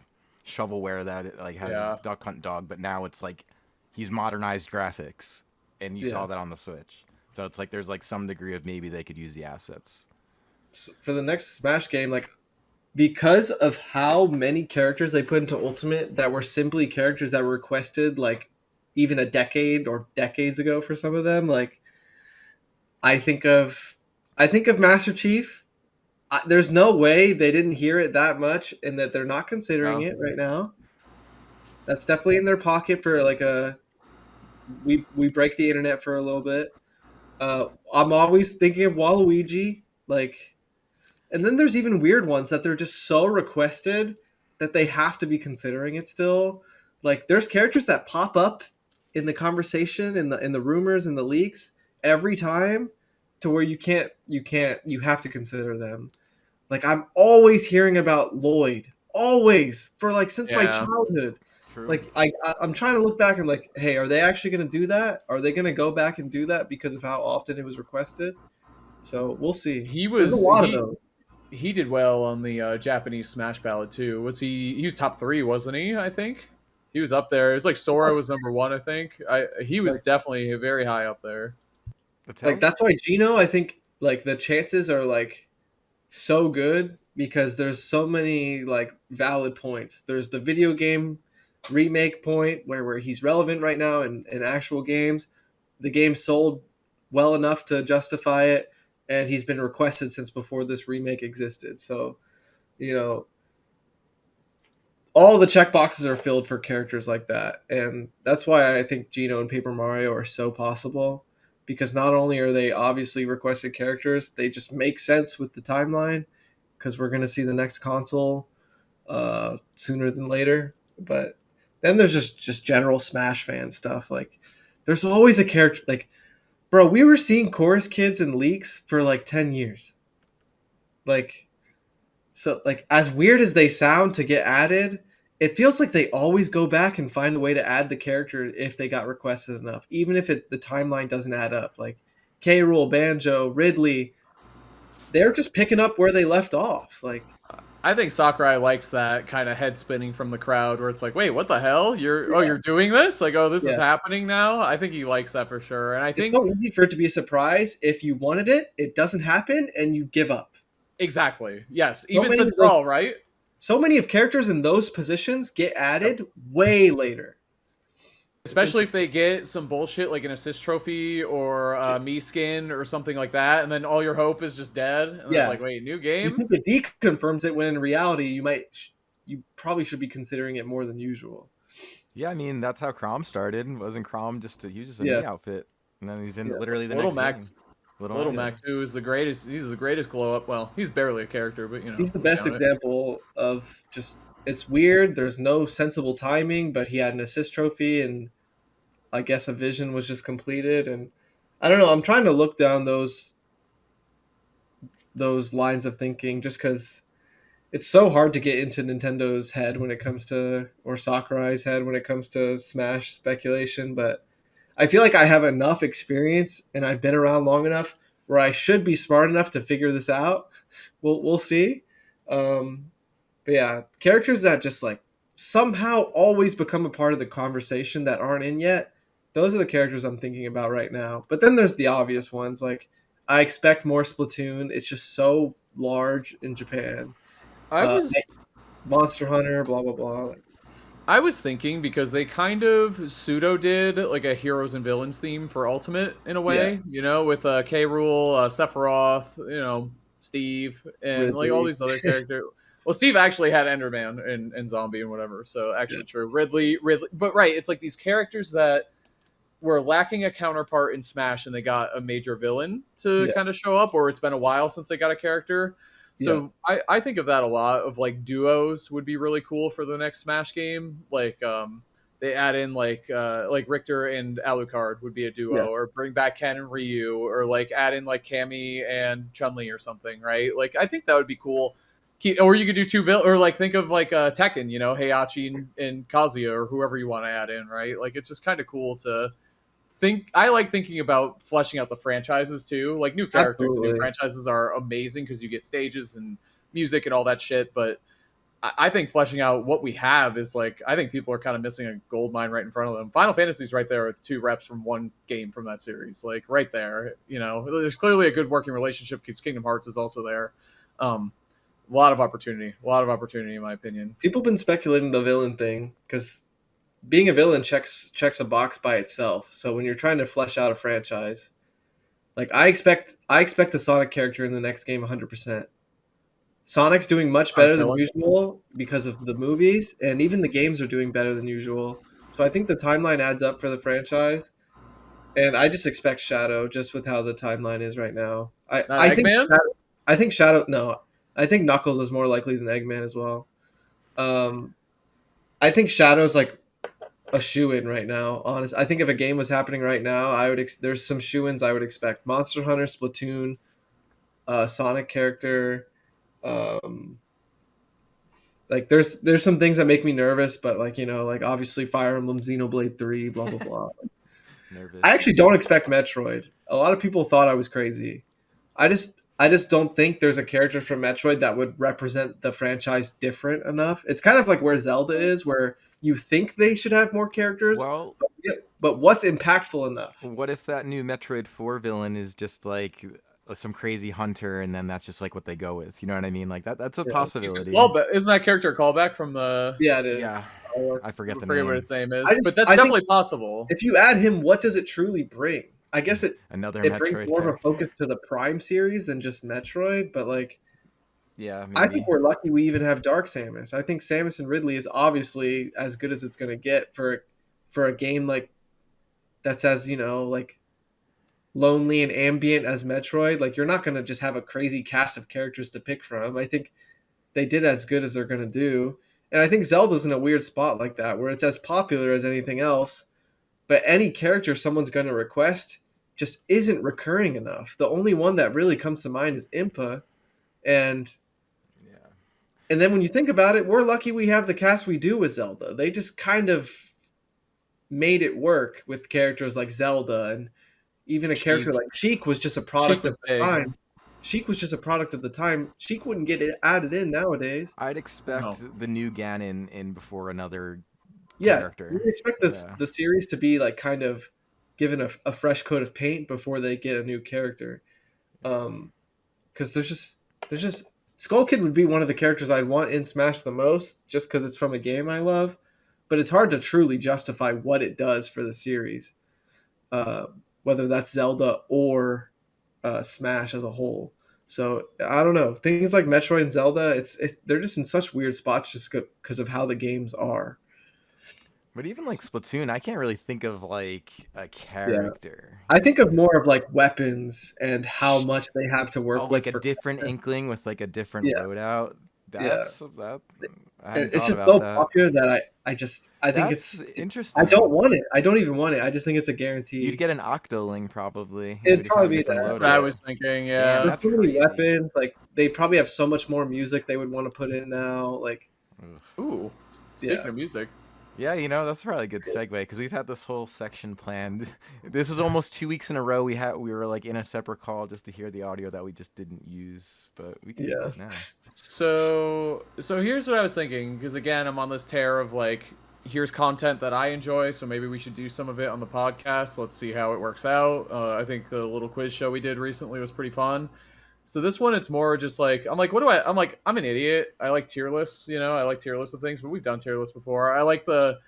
shovelware that like has Yeah. Duck Hunt Dog, but now it's like he's modernized graphics, and you saw Yeah. that on the Switch. So it's like there's like some degree of maybe they could use the assets. For the next Smash game, like, because of how many characters they put into Ultimate that were simply characters that were requested, like, even a decade or decades ago for some of them, like, I think of Master Chief. There's no way they didn't hear it that much and that they're not considering No. it right now. That's definitely in their pocket for like a we break the internet for a little bit. I'm always thinking of Waluigi, like, and then there's even weird ones that they're just so requested that they have to be considering it still. Like, there's characters that pop up in the conversation, in the rumors and the leaks every time, to where you have to consider them. Like, I'm always hearing about Lloyd, always, for like since my Yeah. childhood. True. Like, I'm trying to look back and like, hey, are they actually going to do that? Are they going to go back and do that because of how often it was requested? So we'll see. There's a lot of those. He did well on the Japanese Smash ballot too. He was top 3, wasn't he? I think he was up there. It was like Sora was number 1. I think he was Like- definitely very high up there. Like, that's why Gino, I think, like, the chances are like so good because there's so many like valid points. There's the video game remake point where he's relevant right now in actual games. The game sold well enough to justify it, and he's been requested since before this remake existed. So, all the checkboxes are filled for characters like that, and that's why I think Gino and Paper Mario are so possible, because not only are they obviously requested characters, they just make sense with the timeline, because we're going to see the next console sooner than later. But then there's just general Smash fan stuff. Like, there's always a character, like, bro, we were seeing Chorus Kids in leaks for like 10 years. Like, so, like, as weird as they sound to get added, it feels like they always go back and find a way to add the character if they got requested enough, even if the timeline doesn't add up. Like, K. Rool, Banjo, Ridley, they're just picking up where they left off. Like, I think Sakurai likes that kind of head spinning from the crowd, where it's like, wait, what the hell? You're doing this? Like, oh, this is happening now. I think he likes that for sure, and I think it's so easy for it to be a surprise. If you wanted it, it doesn't happen, and you give up. Exactly. Yes. So Even since Brawl, right? So many of characters in those positions get added way later. Especially if they get some bullshit like an assist trophy or a me skin or something like that, and then all your hope is just dead. And it's like, wait, new You game? think it deconfirms it, when in reality you probably should be considering it more than usual. Yeah, I mean that's how Crom started. Wasn't Crom he was just a knee outfit, and then he's in literally the Little next Mac. game. Little Mac 2 is the greatest. He's the greatest glow up. Well, he's barely a character, but he's the best example of just it's weird. There's no sensible timing, but he had an assist trophy, and I guess a vision was just completed. And I don't know. I'm trying to look down those lines of thinking just because it's so hard to get into Nintendo's head when it comes to, or Sakurai's head when it comes to Smash speculation. But I feel like I have enough experience and I've been around long enough where I should be smart enough to figure this out. We'll see. But yeah, characters that just like somehow always become a part of the conversation that aren't in yet. Those are the characters I'm thinking about right now. But then there's the obvious ones. Like I expect more Splatoon. It's just so large in Japan. I was Monster Hunter, blah blah blah. Like, I was thinking because they kind of pseudo did like a heroes and villains theme for Ultimate in a way, yeah, you know, with K. Rool, Sephiroth, you know, Steve, and like all Ridley. these other characters. Well, Steve actually had Enderman and Zombie and whatever, so Yeah, actually true. Ridley, but right, it's like these characters that were lacking a counterpart in Smash, and they got a major villain to yeah, kind of show up, or it's been a while since they got a character. yeah, So I think of that a lot. Of like duos would be really cool for the next Smash game. Like they add in like Richter and Alucard would be a duo, yeah. or bring back Ken and Ryu, or like add in like Cammy and Chun Li or something, right? Like I think that would be cool. Or you could do or like think of like Tekken, you know, Heihachi and Kazuya or whoever you want to add in, right? Like it's just kind of cool to I like thinking about fleshing out the franchises too. Like new characters, new Absolutely. franchises are amazing because you get stages and music and all that shit. But I think fleshing out what we have is like I think people are kind of missing a gold mine right in front of them. Final Fantasy's right there with 2 reps from one game from that series, like right there. You know, there's clearly a good working relationship because Kingdom Hearts is also there. Um, a lot of opportunity in my opinion. People have been speculating the villain thing because being a villain checks a box by itself. So when you're trying to flesh out a franchise, like I expect a Sonic character in the next game 100%. Sonic's doing much better than Villain. usual because of the movies, and even the games are doing better than usual. So I think the timeline adds up for the franchise, and I just expect Shadow just with how the timeline is right now. I Not I think Eggman. I think Shadow no, I think Knuckles is more likely than Eggman as well. Um, I think Shadow's like a shoe in right now. Honest, I think if a game was happening right now, there's some shoe ins I would expect: Monster Hunter, Splatoon, Sonic character. Um, like there's some things that make me nervous, but like like obviously Fire Emblem, Xenoblade 3, blah blah blah. I Nervous. actually don't expect Metroid. A lot of people thought I was crazy. I just don't think there's a character from Metroid that would represent the franchise different enough. It's kind of like where Zelda is, where you think they should have more characters, Well, but what's impactful enough? what if that new Metroid 4 villain is just like some crazy hunter, and then that's just like what they go with? You know what I mean? Like that's a Yeah, He's a possibility. callback. Isn't that character a callback from the? yeah, it Yeah, is. I forget I the forget what name. its name I is, but just that's I think definitely possible. if you add him, what does it truly bring? I guess Another it brings Metroid more of a character. focus to the Prime series than just Metroid, but like Yeah, I think maybe. we're lucky we even have Dark Samus. I think Samus and Ridley is obviously as good as it's going to get for a game like that's as, like lonely and ambient as Metroid. Like you're not going to just have a crazy cast of characters to pick from. I think they did as good as they're going to do. And I think Zelda's in a weird spot like that where it's as popular as anything else, but any character someone's going to request just isn't recurring enough. The only one that really comes to mind is Impa, and Yeah. then when you think about it, we're lucky we have the cast we do with Zelda. They just kind of made it work with characters like Zelda, and even a character Sheik. like Sheik was just a Sheik product of was the big. time. Sheik was just a product of the time. Sheik wouldn't get it added in nowadays. I'd No. expect the new Ganon in before another Yeah, we character. expect Yeah. the series to be like kind of given a fresh coat of paint before they get a new character. Because there's just Skull Kid would be one of the characters I'd want in Smash the most, just because it's from a game I love. But it's hard to truly justify what it does for the series, uh, whether that's Zelda or Smash as a whole. So I don't know. Things like Metroid and Zelda, they're just in such weird spots just because of how the games are. But even like Splatoon, I can't really think of like a Yeah, character. I think of more of like weapons and how much they have to Oh, work like with a for. different inkling with like a different Yeah, loadout. That's that. I hadn't It's thought just about so that. popular that I think That's it's. interesting. I don't want it. I don't even want it. I just think it's a guarantee. You'd get an Octoling probably. And It'd we just have a probably be different that. loader. I was thinking, Damn, yeah. There's that's so many crazy. weapons. Like they probably have so much more music they would want to put in now. Like Ooh, speaking Yeah. of music. Yeah, that's probably a good segue because we've had this whole section planned. This was almost 2 weeks in a row. We were like in a separate call just to hear the audio that we just didn't use, but we can use Yeah. it now. So here's what I was thinking, because again, I'm on this tear of like, here's content that I enjoy, so maybe we should do some of it on the podcast. Let's see how it works out. I think the little quiz show we did recently was pretty fun. So this one, it's more just like, I'm like, I'm an idiot. I like tier lists, I like tier lists of things, but we've done tier lists before. I like the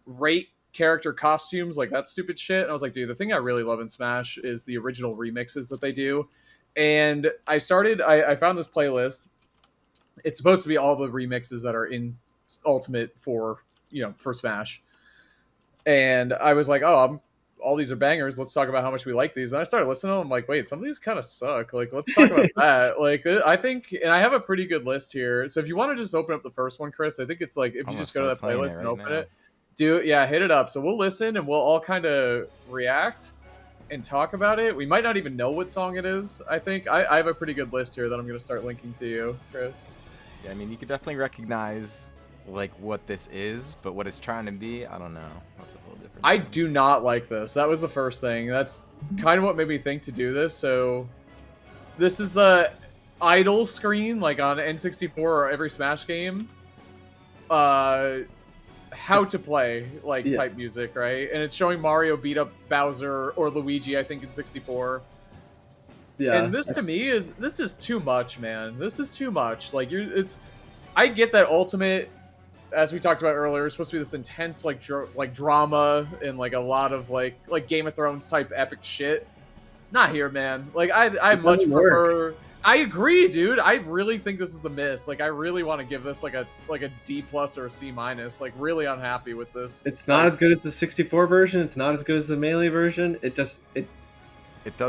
rate character costumes, like that stupid shit. And I was like, dude, the thing I really love in Smash is the original remixes that they do. And I found this playlist. It's supposed to be all the remixes that are in Ultimate for Smash. And I was like, oh, all these are bangers. Let's talk about how much we like these. And I started listening to them. I'm like, wait, some of these kind of suck. Like, let's talk about that. Like, I think, and I have a pretty good list here. So if you want to just open up the first one, Chris, I think it's like, if you just go to that playlist and open it, hit it up. So we'll listen and we'll all kind of react and talk about it. We might not even know what song it is. I think I have a pretty good list here that I'm going to start linking to you, Chris. Yeah, I mean, you could definitely recognize like what this is, but what it's trying to be, I don't know. That's a whole different I thing. do not like this. That was the first thing. That's kind of what made me think to do this. So this is the idle screen, like on N64 or every Smash game. How to play, like, type music, right? And it's showing Mario beat up Bowser or Luigi, I think, in 64. Yeah. And this to me is too much, man. This is too much. Like I get that Ultimate, as we talked about earlier, is supposed to be this intense like drama and like a lot of like Game of Thrones type epic shit. Not here, man. Like I much prefer. I agree, dude. I really think this is a miss. Like I really want to give this like a D+ or a C-. Like really unhappy with this. It's not as good as the 64 version. It's not as good as the Melee version. It does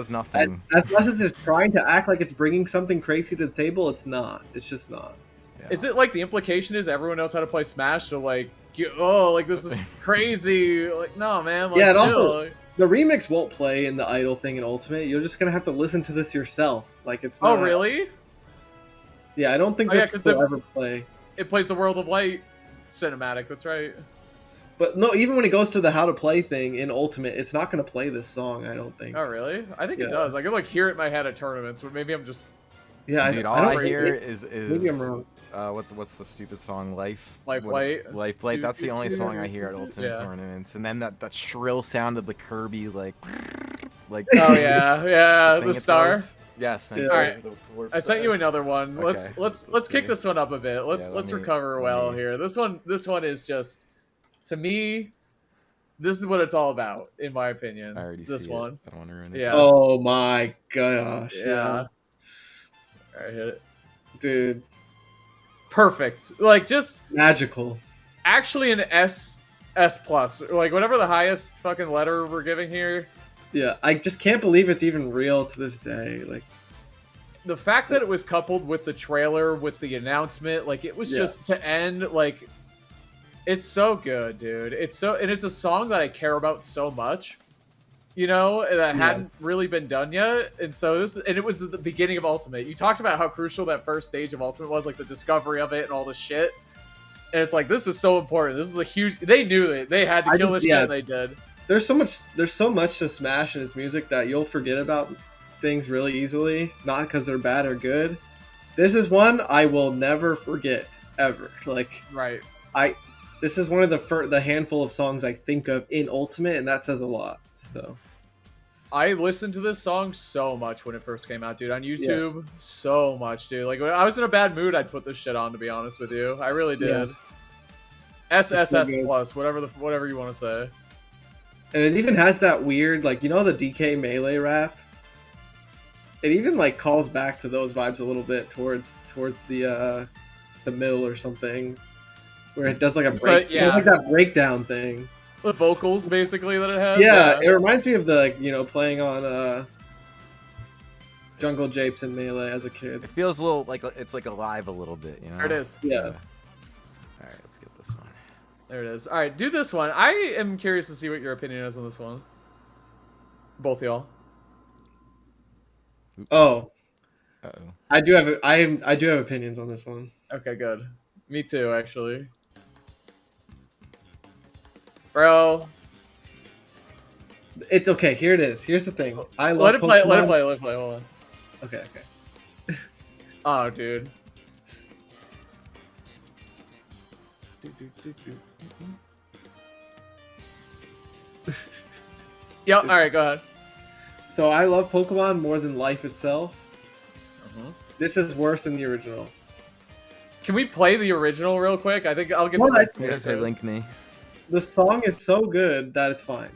nothing. As much as it's trying to act like it's bringing something crazy to the table, it's not. It's just not. Yeah. Is it like the implication is everyone knows how to play Smash, so like, like this is crazy? Like, no, man. Like, yeah, and also the remix won't play in the idle thing in Ultimate. You're just gonna have to listen to this yourself. Like it's not. Oh, really? Yeah, I don't think this will ever play. It plays the World of Light cinematic. That's right. But no, even when it goes to the how to play thing in Ultimate, it's not going to play this song, I don't think. Oh, really? I think it does. I can like hear it in my head at tournaments, but maybe I'm just... Yeah, dude, all I hear is maybe I'm wrong. What's the stupid song? Life Light. Life Light. That's the only song I hear at Ultimate tournaments. And then that shrill sound of the Kirby like oh yeah, the star. Does. Yes, thank you. All right. I sent you another one. Okay. Let's kick this one up a bit. Let's recover here. This one is just, to me, this is what it's all about, in my opinion. I already this see one. It. I don't want to ruin it. Yeah. Oh my gosh. Yeah. All right, hit it. Dude. Perfect. Like, just magical. Actually an S+. Like, whatever the highest fucking letter we're giving here. Yeah, I just can't believe it's even real to this day. Like, the fact that it was coupled with the trailer, with the announcement, like, it was just to end, like, it's so good, dude. And it's a song that I care about so much, that hadn't really been done yet. And so it was the beginning of Ultimate. You talked about how crucial that first stage of Ultimate was, like the discovery of it and all this shit. And it's like, this is so important. This is a huge, they knew it. They had to kill this shit, and they did. There's so much to Smash and its music that you'll forget about things really easily, not because they're bad or good. This is one I will never forget, ever. Like, right. This is one of the handful of songs I think of in Ultimate, and that says a lot. So I listened to this song so much when it first came out, dude, on YouTube. Yeah. So much, dude. Like, when I was in a bad mood, I'd put this shit on, to be honest with you. I really did. Yeah. SSS plus, whatever you want to say. And it even has that weird, like, the DK Melee rap? It even, like, calls back to those vibes a little bit towards the middle or something. Where it does, like, like that breakdown thing. The vocals, basically, that it has. Yeah, it reminds me of the, playing on, Jungle Japes and Melee as a kid. It feels a little like it's like alive a little bit, you know. There it is. Yeah. All right, let's get this one. There it is. All right, do this one. I am curious to see what your opinion is on this one. Both of y'all. Oh, Uh-oh. I do have opinions on this one. Okay, good. Me too, actually. Bro. It's okay. Here it is. Here's the thing. I love Let it play. Pokemon. Let it play. Let it play. Hold on. Okay. Oh, dude. Yep. All right. Go ahead. So I love Pokemon more than life itself. This is worse than the original. Can we play the original real quick? I think I'll get Well, the. Yes, they link me. The song is so good that it's fine.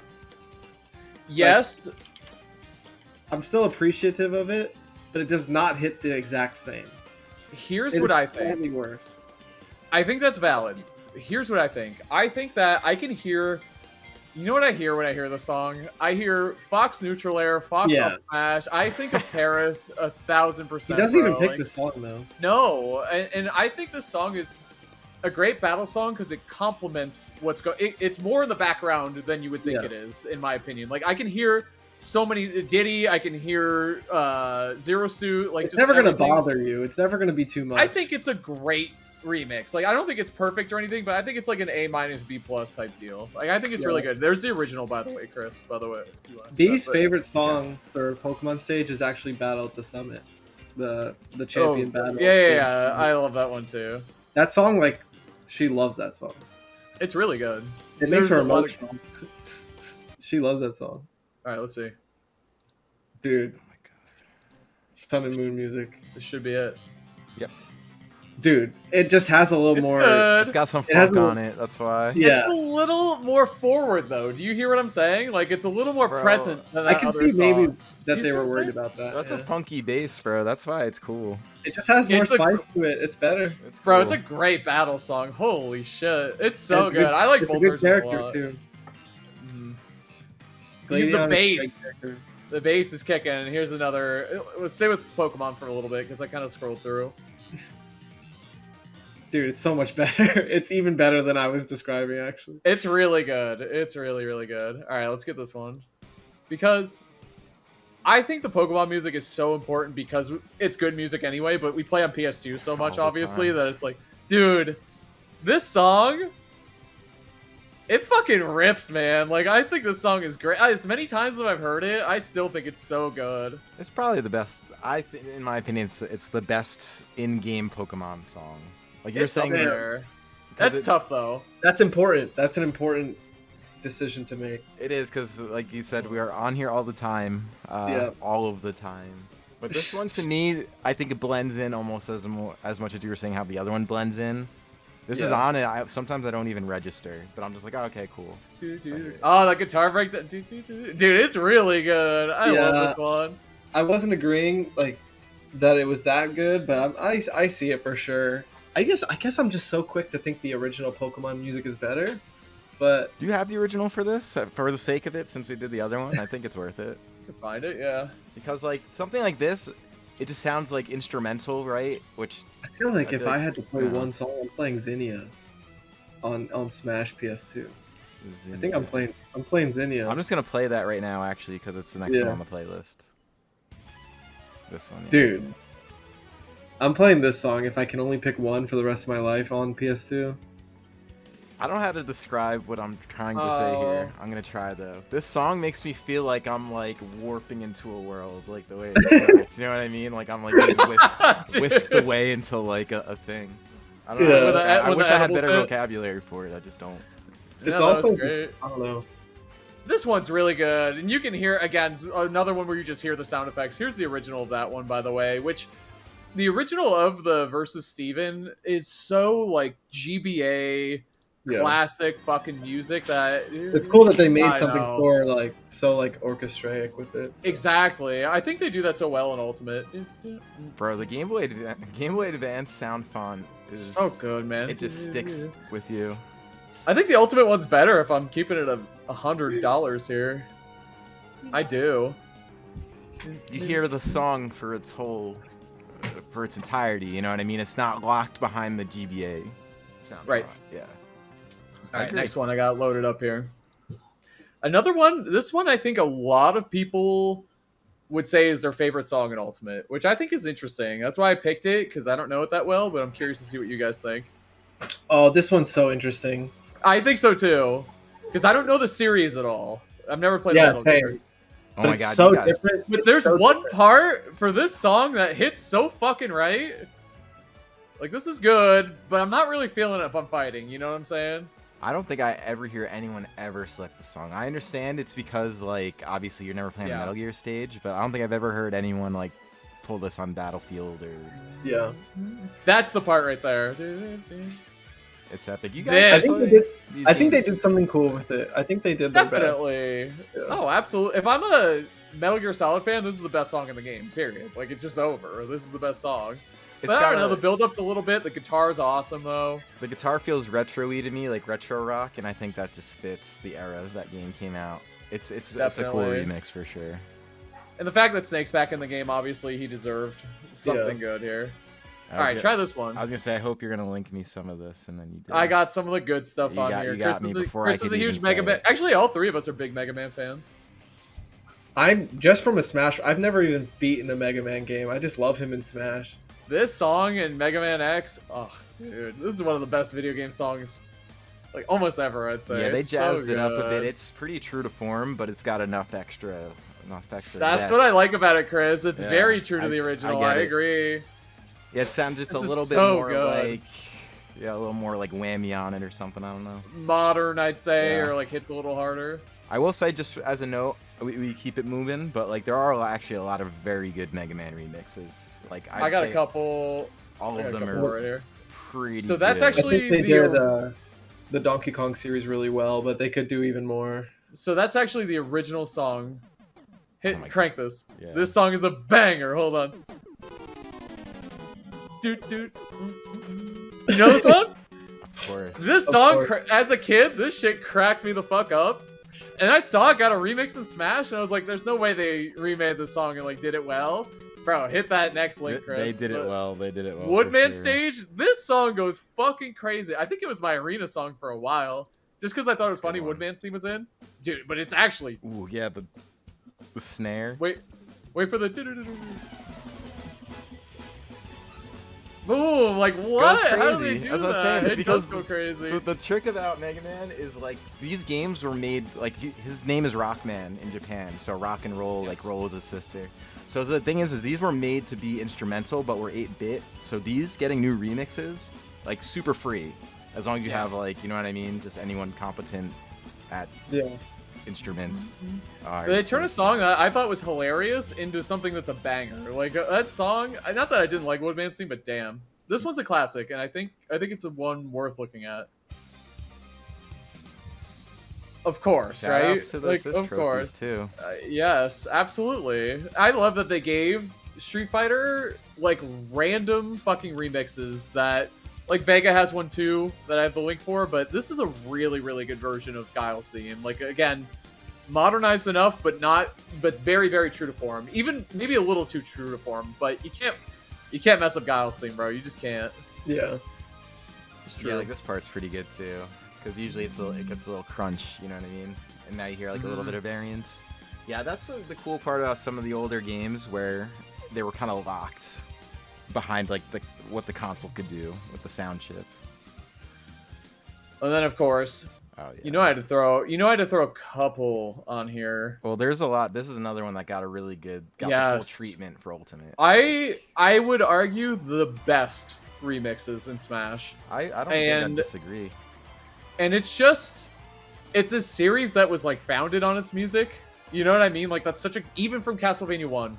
Yes. I'm still appreciative of it, but it does not hit the exact same. Here's It what is I think. slightly worse. I think that's valid. Here's what I think. I think that I can hear. You know what I hear when I hear the song? I hear Fox Neutral Air, Fox Yeah. Up Smash. I think of Paris 1,000%. He doesn't even bro. pick the song though. No, and I think this song is a great battle song because it complements what's going. It's more in the background than you would think Yeah. it is, in my opinion. Like I can hear so many Diddy, I can hear Zero Suit. Like It's just never gonna everything. bother you. It's never gonna be too much. I think it's a great remix. Like I don't think it's perfect or anything, but I think it's like an A- B+ type deal. Like I think it's really good. There's the original, by the way, Chris. By the way, if you want. B's But- favorite song for Pokemon stage is actually Battle at the Summit, the champion battle. Yeah. I love that one too. That song, like, she loves that song. It's really good. It makes her There's a lot of- emotional. She loves that song, All right, let's see. dude. Oh my god. Sun and Moon music, This should be it. dude. It just has a little more. Good. It's got some It has funk a- on it. That's why. Yeah. It's a little more forward though. Do you hear what I'm saying? Like it's a little more Bro, present than I that can other see maybe song. that You they see were what I'm worried saying? about that. That's yeah. a funky bass, bro. That's why it's cool. It just has more It's a- spice to it. It's better. It's cool. Bro, it's a great battle song. Holy shit. It's so It's a good. I like it's both a good versions a character lot. too. Mhm. Gladeon is a The great bass. character. The bass is kicking. And here's another. Let's stay with Pokemon for a little bit because I kind of scrolled through. Dude, it's so much better. It's even better than I was describing, actually. It's really good. It's really, really good. All right, let's get this one. Because I think the Pokemon music is so important because it's good music anyway, but we play on PS2 so much, All the obviously, time. that it's like, dude, this song, it fucking rips, man. Like, I think this song is great. As many times as I've heard it, I still think it's so good. It's probably the best. In my opinion, it's the best in-game Pokemon song. Like you're It's up saying, there. because That's tough, though. That's important. That's an important decision to make. It is because, like you said, we are on here all the time, Yeah. all of the time. But this one, to me, I think it blends in almost as much as you were saying how the other one blends in. This is Yeah. on it. Sometimes I don't even register, but I'm just like, oh, okay, cool. Oh, that guitar break. Dude, it's really good. I Yeah. love this one. I wasn't agreeing like that it was that good, but I see it for sure. I guess I'm just so quick to think the original Pokemon music is better, but Do you have the original for this? For the sake of it, since we did the other one, I think it's worth it. Can find it, yeah. Because like something like this, it just sounds like instrumental, right? Which I feel like I if feel I like- had to play yeah. one song, I'm playing Zinnia on Smash PS2. is I think I'm playing Zinnia. I'm just gonna play that right now, actually, because it's the next Yeah. one on the playlist. This one, yeah. Dude, I'm playing this song if I can only pick one for the rest of my life on PS2. I don't know how to describe what I'm trying to say here. I'm gonna try though. This song makes me feel like I'm like warping into a world, like the way it starts. You know what I mean? Like I'm like being whisked away into like a thing. I don't know. Yeah. How to With describe- I with wish the I had edibles better hit? vocabulary for it. I just don't. It's Yeah, also that's great. I don't know. This one's really good, and you can hear again another one where you just hear the sound effects. Here's the original of that one, by the way. Which the original of the versus Steven is so like GBA Yeah. classic fucking music that It's cool that they made I something know. for like so like orchestraic with it. so. Exactly. I think they do that so well in Ultimate. Bro, the Game Boy Advance sound font is So good, man. It just sticks with you. I think the Ultimate one's better if I'm keeping it $100 here. I do. You hear the song for its entirety. You know what I mean? It's not locked behind the GBA sound. Right. Yeah. All right, next one I got loaded up here. Another one. This one I think a lot of people would say is their favorite song in Ultimate, which I think is interesting. That's why I picked it, because I don't know it that well, but I'm curious to see what you guys think. Oh, this one's so interesting. I think so too, because I don't know the series at all. I've never played Metal same. Gear. Oh But my it's god, so you guys. different. But It's there's so one different. part for this song that hits so fucking right. Like, this is good, but I'm not really feeling it if I'm fighting. You know what I'm saying? I don't think I ever hear anyone ever select the song. I understand it's because, like, obviously you're never playing a Metal Gear stage, but I don't think I've ever heard anyone, like, pull this on Battlefield or... Yeah. That's the part right there. It's epic. You guys I think they did something cool with it. I think they did their best. Definitely. Yeah. Oh, absolutely. If I'm a Metal Gear Solid fan, this is the best song in the game, period. Like, it's just over. This is the best song. But I don't know, the build-up's a little bit. The guitar's awesome, though. The guitar feels retro-y to me, like retro rock, and I think that just fits the era that game came out. It's a cool Definitely. remix for sure. And the fact that Snake's back in the game, obviously, he deserved something good here. All right, try this one. I was gonna say, I hope you're gonna link me some of this, and then you did. I got some of the good stuff on here. You got Chris me before I is could a huge even Mega say Man. it. Actually, all three of us are big Mega Man fans. I'm just from a Smash. I've never even beaten a Mega Man game. I just love him in Smash. This song in Mega Man X, oh, dude, this is one of the best video game songs, like, almost ever, I'd say. Yeah, they It's jazzed so it up a good. bit. It's pretty true to form, but it's got enough extra. That's zest. what I like about it, Chris. It's Yeah, very true to the original. get I it. agree. Yeah, it sounds just This a is little bit so more good. like, a little more like whammy on it or something. I don't know. Modern, I'd say, Yeah. or like hits a little harder. I will say, just as a note, we keep it moving, but like there are actually a lot of very good Mega Man remixes. Like I got a say couple. all I got of a them couple are right here. pretty. So that's good. I actually- think they the- did the Donkey Kong series really well, but they could do even more. So that's actually the original song. Oh my Crank this. Yeah. This song is a banger. Hold on. Doot doot. You know this one? Of course. This Of song, course. as a kid, this shit cracked me the fuck up. And I saw it got a remix in Smash, and I was like, "There's no way they remade this song and like did it well." Bro, hit that next link, They Chris. did it But well. They did it well. Woodman for sure. stage. This song goes fucking crazy. I think it was my arena song for a while, just because I thought it was That's a good funny. one. Woodman's theme was in, dude. But it's actually Ooh, yeah, the snare. wait for the. Boom! Like what? Goes How do they crazy. do As I was that? saying, It because does go crazy. The trick about Mega Man is like these games were made like his name is Rockman in Japan, so rock and roll Yes. like roll is his sister. So the thing is these were made to be instrumental, but were 8-bit. So these getting new remixes like super free, as long as you Yeah. have like you know what I mean, just anyone competent at Yeah. instruments. They turn a song that I thought was hilarious into something that's a banger. Like that song, not that I didn't like Woodman's theme, but damn, this one's a classic, and I think it's a one worth looking at. Of course, right? To the Like, assist of trophies, course. too. Yes, absolutely. I love that they gave Street Fighter like random fucking remixes that. Like, Vega has one too that I have the link for, but this is a really, really good version of Guile's theme. Like, again, modernized enough, but very, very true to form. Even maybe a little too true to form, but you can't mess up Guile's theme, bro. You just can't. Yeah. It's true. Yeah, like this part's pretty good too, because usually it gets a little crunch, you know what I mean? And now you hear like a little bit of variance. Yeah, that's the cool part about some of the older games where they were kind of locked behind like what the console could do with the sound chip. And then, of course, Oh yeah. I had to throw a couple on here. Well, there's a lot. This is another one that got a really good, got the Yes. full treatment for Ultimate. I would argue the best remixes in Smash. I don't think I and- disagree. And it's a series that was like founded on its music. You know what I mean? Like that's even from Castlevania 1.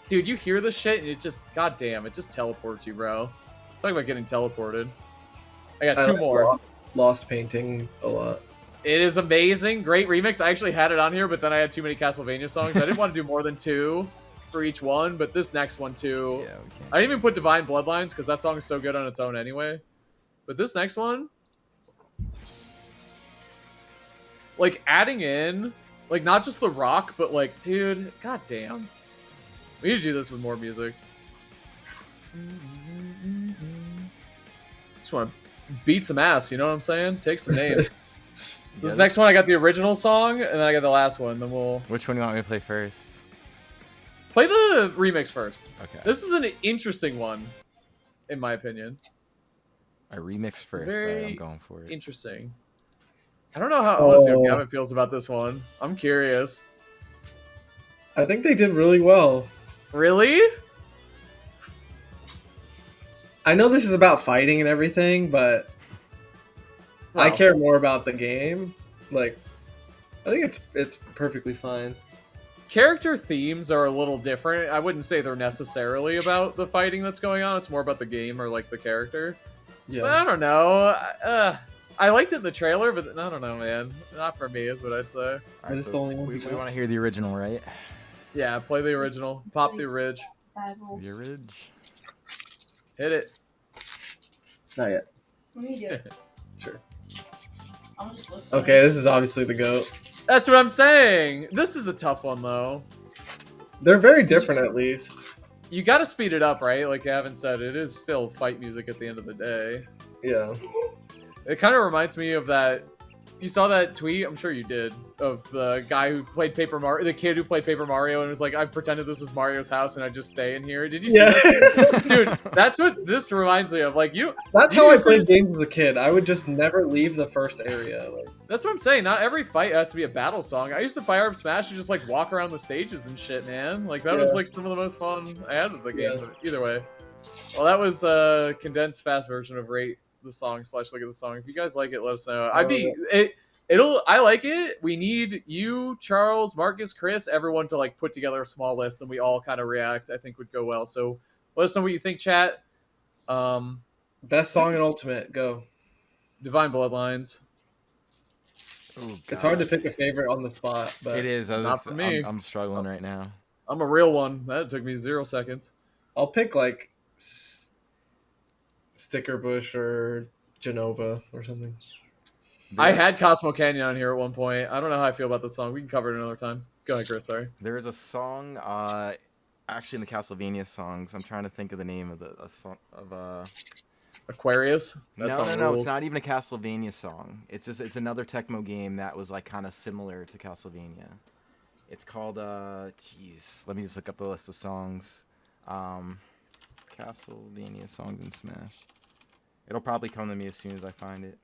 Dude, you hear this shit and it just goddamn, it just teleports you, bro. Talk about getting teleported. I got two like more. Lost Painting a lot. It is amazing. Great remix. I actually had it on here, but then I had too many Castlevania songs. I didn't want to do more than 2 for each one, but this next one too. Yeah, we can't. I didn't even put Divine Bloodlines because that song is so good on its own anyway. But this next one, like adding in, like not just the rock, but like, dude, goddamn. We need to do this with more music. Just want to beat some ass, you know what I'm saying? Take some names. This next one, I got the original song, and then I got the last one. Then we'll... Which one do you want me to play first? Play the remix first. Okay. This is an interesting one, in my opinion. I remix first. Very I'm going for it. interesting. I don't know how honestly how Gavin feels about this one. I'm curious. I think they did really well. Really? I know this is about fighting and everything, but I care more about the game. Like, I think it's perfectly fine. Character themes are a little different. I wouldn't say they're necessarily about the fighting that's going on. It's more about the game or like the character. Yeah. But I don't know. I liked it in the trailer, but I don't know, man. Not for me, is what I'd say. Right, Is this the only one we you got? want to hear the original, right? Yeah, play the original. Pop the ridge. The original. Hit it. Not yet. Let me do it. Sure. I'm just listening. Okay, this is obviously the GOAT. That's what I'm saying. This is a tough one, though. They're very different, at least. You got to speed it up, right? Like Gavin said, it is still fight music at the end of the day. Yeah. It kind of reminds me of that. You saw that tweet? I'm sure you did. Of the guy who played Paper Mario, the kid who played Paper Mario, and was like, "I pretended this was Mario's house, and I just stay in here." Did you see that? Dude, that's what this reminds me of. Like you. That's how I played games as a kid. I would just never leave the first area. Like, that's what I'm saying. Not every fight has to be a battle song. I used to fire up Smash and just like walk around the stages and shit, man. Like that was like some of the most fun I had with the game. Yeah. But either way, well, that was a condensed fast version of Rate the Song / Look at the Song. If you guys like it, let us know. I like it. We need you, Charles, Marcus, Chris, everyone to like put together a small list and we all kind of react. I think would go well. So let us know what you think, chat. best song in Ultimate, go. Divine Bloodlines. Ooh, It's hard to pick a favorite on the spot, but It is. Not for me. I'm struggling right now. I'm a real one. That took me 0 seconds. I'll pick like Sticker Bush or Genova or something. I had Cosmo Canyon on here at one point. I don't know how I feel about that song. We can cover it another time. Go ahead, Chris. Sorry. There is a song, actually in the Castlevania songs. I'm trying to think of the name of the song of Aquarius. That song No. rules. It's not even a Castlevania song. It's another Tecmo game that was like kind of similar to Castlevania. It's called jeez. Let me just look up the list of songs. Castlevania songs in Smash. It'll probably come to me as soon as I find it.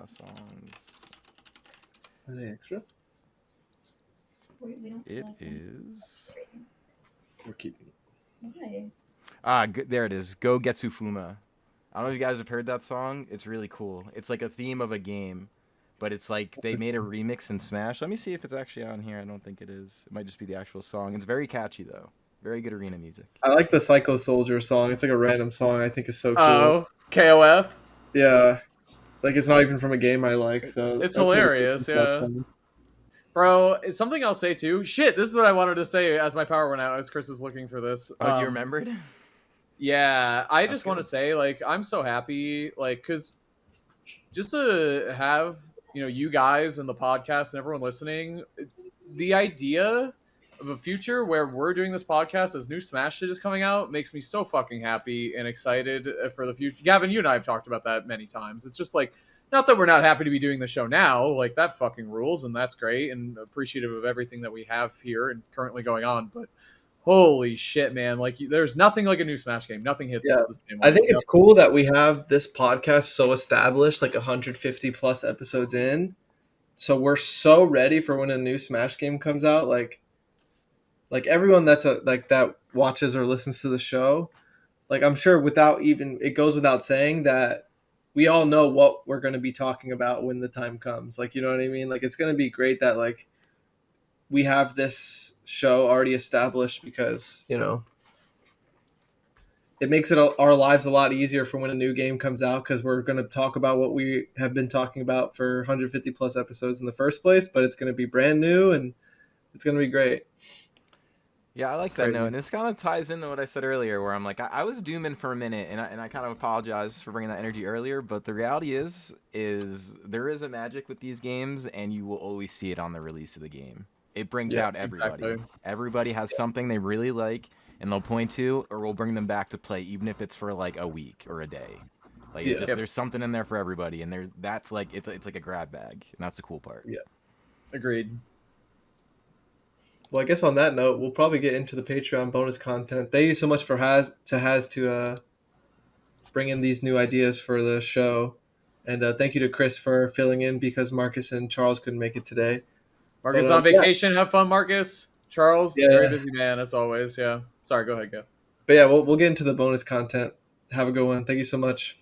Songs. Are they extra? We don't It like them. is. We're keeping it. Why? There it is. Go Getsu Fuma. I don't know if you guys have heard that song. It's really cool. It's like a theme of a game, but it's like they made a remix in Smash. Let me see if it's actually on here. I don't think it is. It might just be the actual song. It's very catchy though. Very good arena music. I like the Psycho Soldier song. It's like a random song. I think is so cool. Oh, KOF. Yeah. Like it's not even from a game I like, so It's that's what hilarious, makes that yeah. song. Bro, it's something I'll say too. Shit, this is what I wanted to say as my power went out, as Chris is looking for this. Oh, you remembered? Yeah, I just That's want to good. say, like, I'm so happy, like, because just to have, you guys and the podcast and everyone listening, the idea of a future where we're doing this podcast as new Smash shit is coming out makes me so fucking happy and excited for the future. Gavin, you and I have talked about that many times. It's just like, not that we're not happy to be doing the show now, like that fucking rules and that's great and appreciative of everything that we have here and currently going on, but holy shit, man, like there's nothing like a new Smash game. Nothing hits the same way. I think it's cool that we have this podcast so established, like 150 plus episodes in. So we're so ready for when a new Smash game comes out. Like everyone that watches or listens to the show, like I'm sure it goes without saying that we all know what we're going to be talking about when the time comes. Like, you know what I mean? Like it's going to be great that like we have this show already established because, it makes our lives a lot easier for when a new game comes out because we're going to talk about what we have been talking about for 150 plus episodes in the first place, but it's going to be brand new and it's going to be great. Yeah, I like that note, and this kind of ties into what I said earlier, where I'm like, I was dooming for a minute, and I kind of apologize for bringing that energy earlier, but the reality is there is a magic with these games, and you will always see it on the release of the game. It brings out everybody. Exactly. Everybody has something they really like, and they'll point to, or we'll bring them back to play, even if it's for like a week or a day. Like Yeah. there's something in there for everybody, and that's like it's like a grab bag, and that's the cool part. Yeah. Agreed. Well, I guess on that note, we'll probably get into the Patreon bonus content. Thank you so much for Haz to bring in these new ideas for the show, and thank you to Chris for filling in because Marcus and Charles couldn't make it today. Marcus But, on vacation. Have fun, Marcus. Charles, Yeah. very busy man as always. Yeah. Sorry. Go ahead. Go. But yeah, we'll get into the bonus content. Have a good one. Thank you so much.